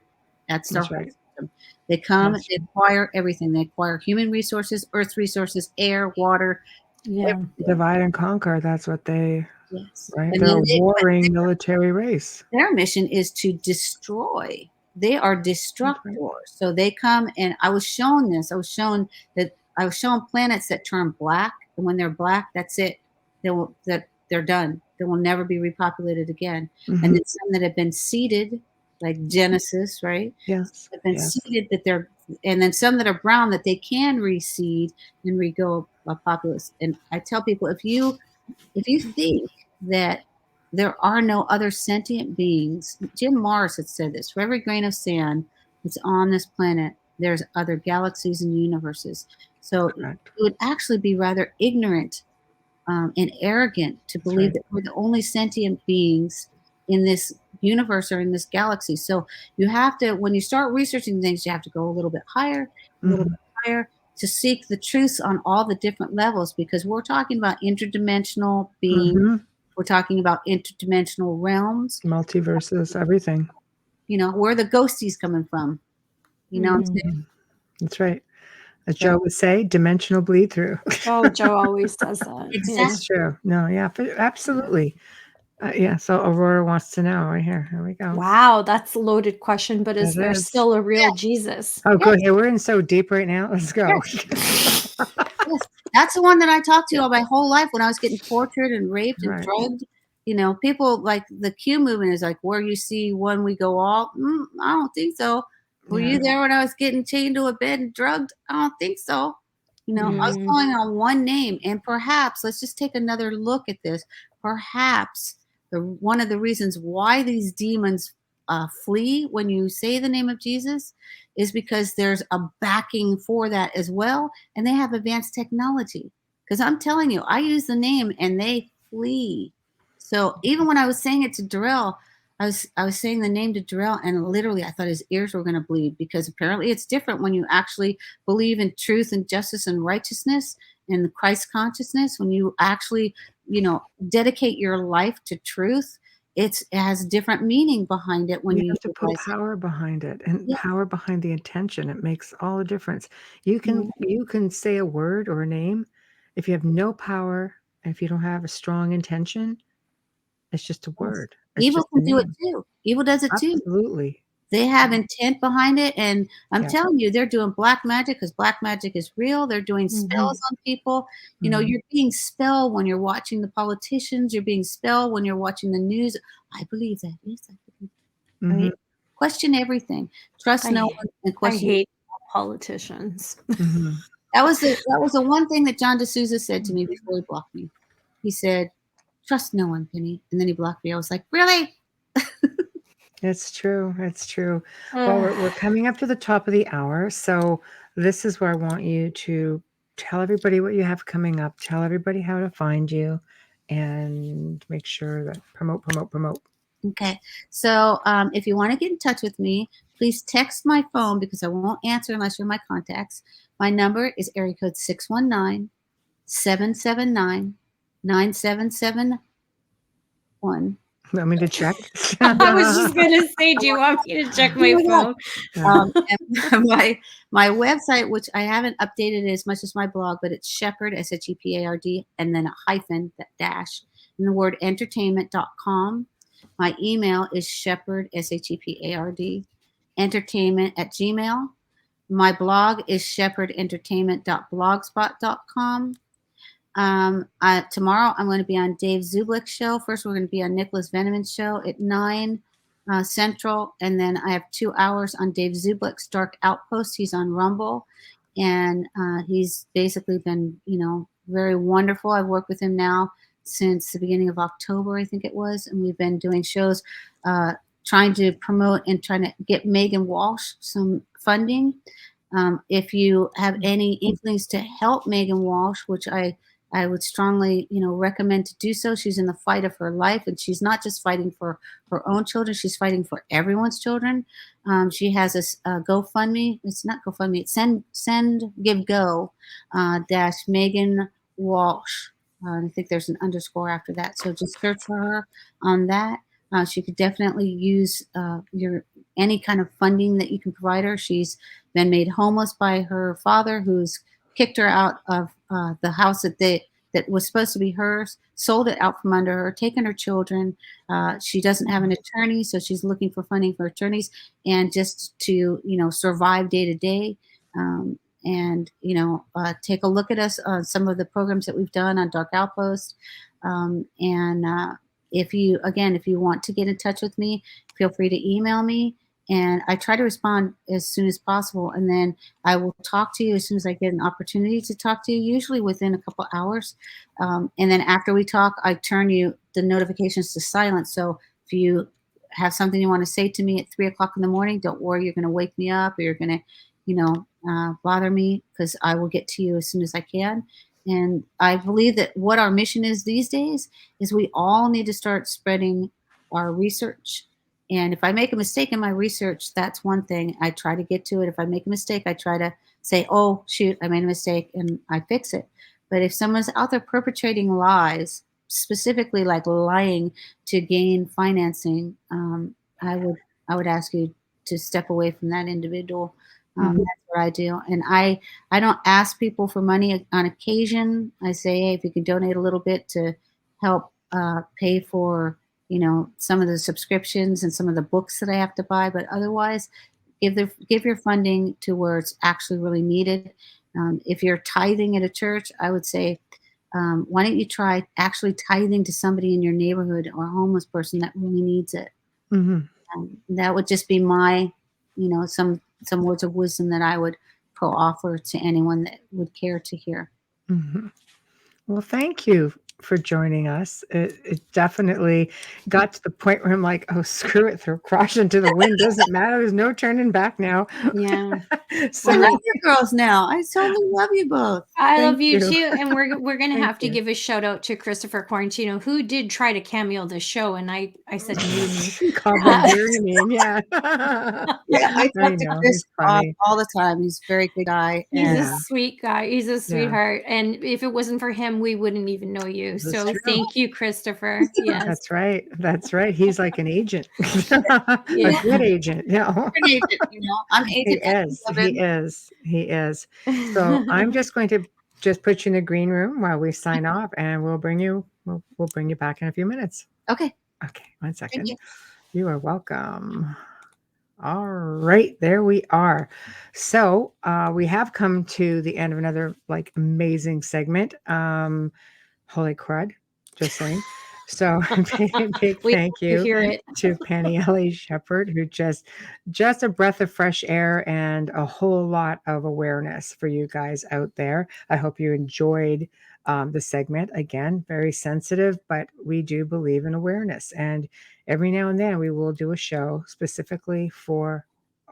That's their whole system. They come, they acquire everything. They acquire human resources, earth resources, air, water. Yeah, divide and conquer. That's what they. Yes. Right. And they're a warring military race. Their mission is to destroy. They are destructors. So they come, and I was shown this. I was shown planets that turn black, and when they're black, that's it. They're done. They will never be repopulated again. And then some that have been seeded, like Genesis, right? Yes. Have been seeded and then some that are brown that they can reseed and re-go populous. And I tell people, if you think that there are no other sentient beings, Jim Morris had said this, for every grain of sand that's on this planet, there's other galaxies and universes. So it would actually be rather ignorant and arrogant to believe that we're the only sentient beings in this universe or in this galaxy. So you have to, when you start researching things, you have to go a little bit higher, to seek the truths on all the different levels, because we're talking about interdimensional beings. We're talking about interdimensional realms, multiverses, everything. You know, where the ghosties coming from? You know what I'm saying? That's right. As Joe would say, dimensional bleed through. Oh, Joe always does that. Exactly. It's true. No, yeah, absolutely. So Aurora wants to know right here. Here we go. Wow, that's a loaded question, but is there still a real Jesus? Oh, good. Yeah, we're in so deep right now. Let's go. Yes. That's the one that I talked to all my whole life when I was getting tortured and raped and drugged. You know, people like the Q movement is like, where you see one, we go all. I don't think so. Were you there when I was getting chained to a bed and drugged? I don't think so. You know, I was calling on one name, and perhaps let's just take another look at this. Perhaps one of the reasons why these demons flee when you say the name of Jesus is because there's a backing for that as well, and they have advanced technology. Because I'm telling you, I use the name and they flee. So even when I was saying it to Darrell, I was saying the name to Darrell, and literally I thought his ears were going to bleed, because apparently it's different when you actually believe in truth and justice and righteousness and the Christ consciousness. When you actually, you know, dedicate your life to truth, it has different meaning behind it. When you have to put power behind it, and power behind the intention, it makes all the difference. You can say a word or a name. If you have no power, and if you don't have a strong intention, it's just a word. Evil can do it too. Evil does it too. Absolutely. They have intent behind it, and I'm telling you, they're doing black magic, because black magic is real. They're doing spells on people. You know, you're being spelled when you're watching the politicians. You're being spelled when you're watching the news. I believe that. Yes, I believe that. Right? Question everything. Trust no one, and question. I hate politicians. That was the one thing that John D'Souza said to me before he blocked me. He said, "Trust no one, Penny," and then he blocked me. I was like, really? It's true. It's true. Well, we're coming up to the top of the hour. So this is where I want you to tell everybody what you have coming up. Tell everybody how to find you, and make sure that promote. Okay. So if you want to get in touch with me, please text my phone, because I won't answer unless you're my contacts. My number is area code 619-779-9771. Want me to check? I was just going to say, do you want me to check my phone? And my website, which I haven't updated as much as my blog, but it's Shepard, SHEPARD, and then a hyphen, that dash, and the word entertainment.com. My email is Shepard, SHEPARD, entertainment@gmail. My blog is shepardentertainment.blogspot.com. Tomorrow I'm going to be on Dave Zublick's show. First, we're going to be on Nicholas Veneman's show at 9 Central, and then I have 2 hours on Dave Zublick's Dark Outpost. He's on Rumble, and he's basically been, very wonderful. I've worked with him now since the beginning of October, I think it was, and we've been doing shows trying to promote and trying to get Megan Walsh some funding. If you have any inklings to help Megan Walsh, which I would strongly, recommend to do so. She's in the fight of her life, and she's not just fighting for her own children. She's fighting for everyone's children. She has a GoFundMe. It's not GoFundMe. It's Send Give Go dash Megan Walsh. I think there's an underscore after that. So just search for her on that. She could definitely use any kind of funding that you can provide her. She's been made homeless by her father, who's kicked her out of the house that was supposed to be hers, sold it out from under her, taken her children. She doesn't have an attorney, so she's looking for funding for attorneys and just to, survive day to day. And take a look at us on some of the programs that we've done on Dark Outpost. If you want to get in touch with me, feel free to email me. And I try to respond as soon as possible. And then I will talk to you as soon as I get an opportunity to talk to you, usually within a couple hours. And then after we talk, I turn the notifications to silent. So if you have something you want to say to me at 3 o'clock in the morning, don't worry, you're going to wake me up or you're going to, bother me, because I will get to you as soon as I can. And I believe that what our mission is these days is we all need to start spreading our research. And if I make a mistake in my research, that's one thing. I try to get to it. If I make a mistake, I try to say, oh, shoot, I made a mistake, and I fix it. But if someone's out there perpetrating lies, specifically like lying to gain financing, I would ask you to step away from that individual. That's what I do. And I don't ask people for money on occasion. I say, hey, if you can donate a little bit to help pay for, some of the subscriptions and some of the books that I have to buy, but otherwise give your funding to where it's actually really needed. If you're tithing at a church, I would say, why don't you try actually tithing to somebody in your neighborhood or a homeless person that really needs it? That would just be my, some words of wisdom that I would offer to anyone that would care to hear. Well, thank you for joining us. It definitely got to the point where I'm like, oh, screw it, throw crash into the wind. Doesn't matter. There's no turning back now. Yeah. So I love you girls now. I totally love you both. I love you too. And we're gonna have to give a shout out to Christopher Quarantino, who did try to cameo the show, and I said no. Complimenting, yeah. Yeah, I talk to Chris all the time. He's a very good guy. He's a sweet guy. He's a sweetheart. And if it wasn't for him, we wouldn't even know you. So thank you, Christopher. Yes. That's right. That's right. He's like an agent. A good agent. I'm agent. He is. So I'm just going to put you in the green room while we sign off, and we'll bring you back in a few minutes. Okay. 1 second. You are welcome. All right, there we are. So we have come to the end of another amazing segment. Holy crud, just saying. So big thank you to Penny Shepard, who just a breath of fresh air and a whole lot of awareness for you guys out there. I hope you enjoyed the segment. Again, very sensitive, but we do believe in awareness. And every now and then we will do a show specifically for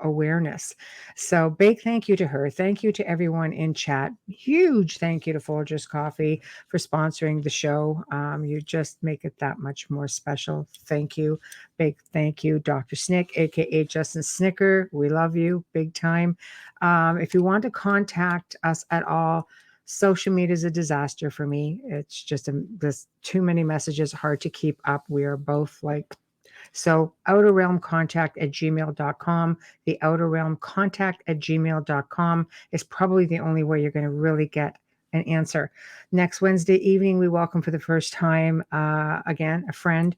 awareness. So big thank you to her. Thank you to everyone in chat. Huge thank you to Folgers Coffee for sponsoring the show. You just make it that much more special. Thank you. Big thank you, Dr. Snick, aka Justin Snicker. We love you big time. If you want to contact us at all, social media is a disaster for me. It's just there's too many messages, hard to keep up. We are both so outerrealmcontact@gmail.com. The outerrealmcontact@gmail.com is probably the only way you're going to really get and answer. Next Wednesday evening, we welcome for the first time, again, a friend,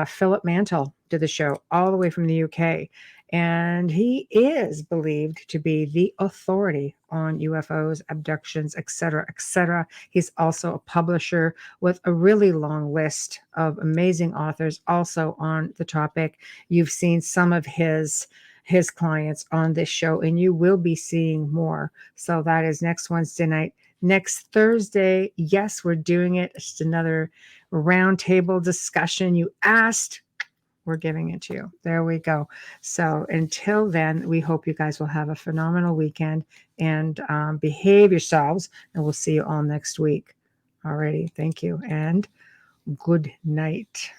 Philip Mantle, to the show, all the way from the UK. And he is believed to be the authority on UFOs, abductions, etc., etc. He's also a publisher with a really long list of amazing authors also on the topic. You've seen some of his clients on this show, and you will be seeing more. So that is next Wednesday night. Next Thursday, yes, we're doing it. It's just another roundtable discussion. You asked, we're giving it to you. There we go. So until then, we hope you guys will have a phenomenal weekend and behave yourselves, and we'll see you all next week. Alrighty, thank you, and good night.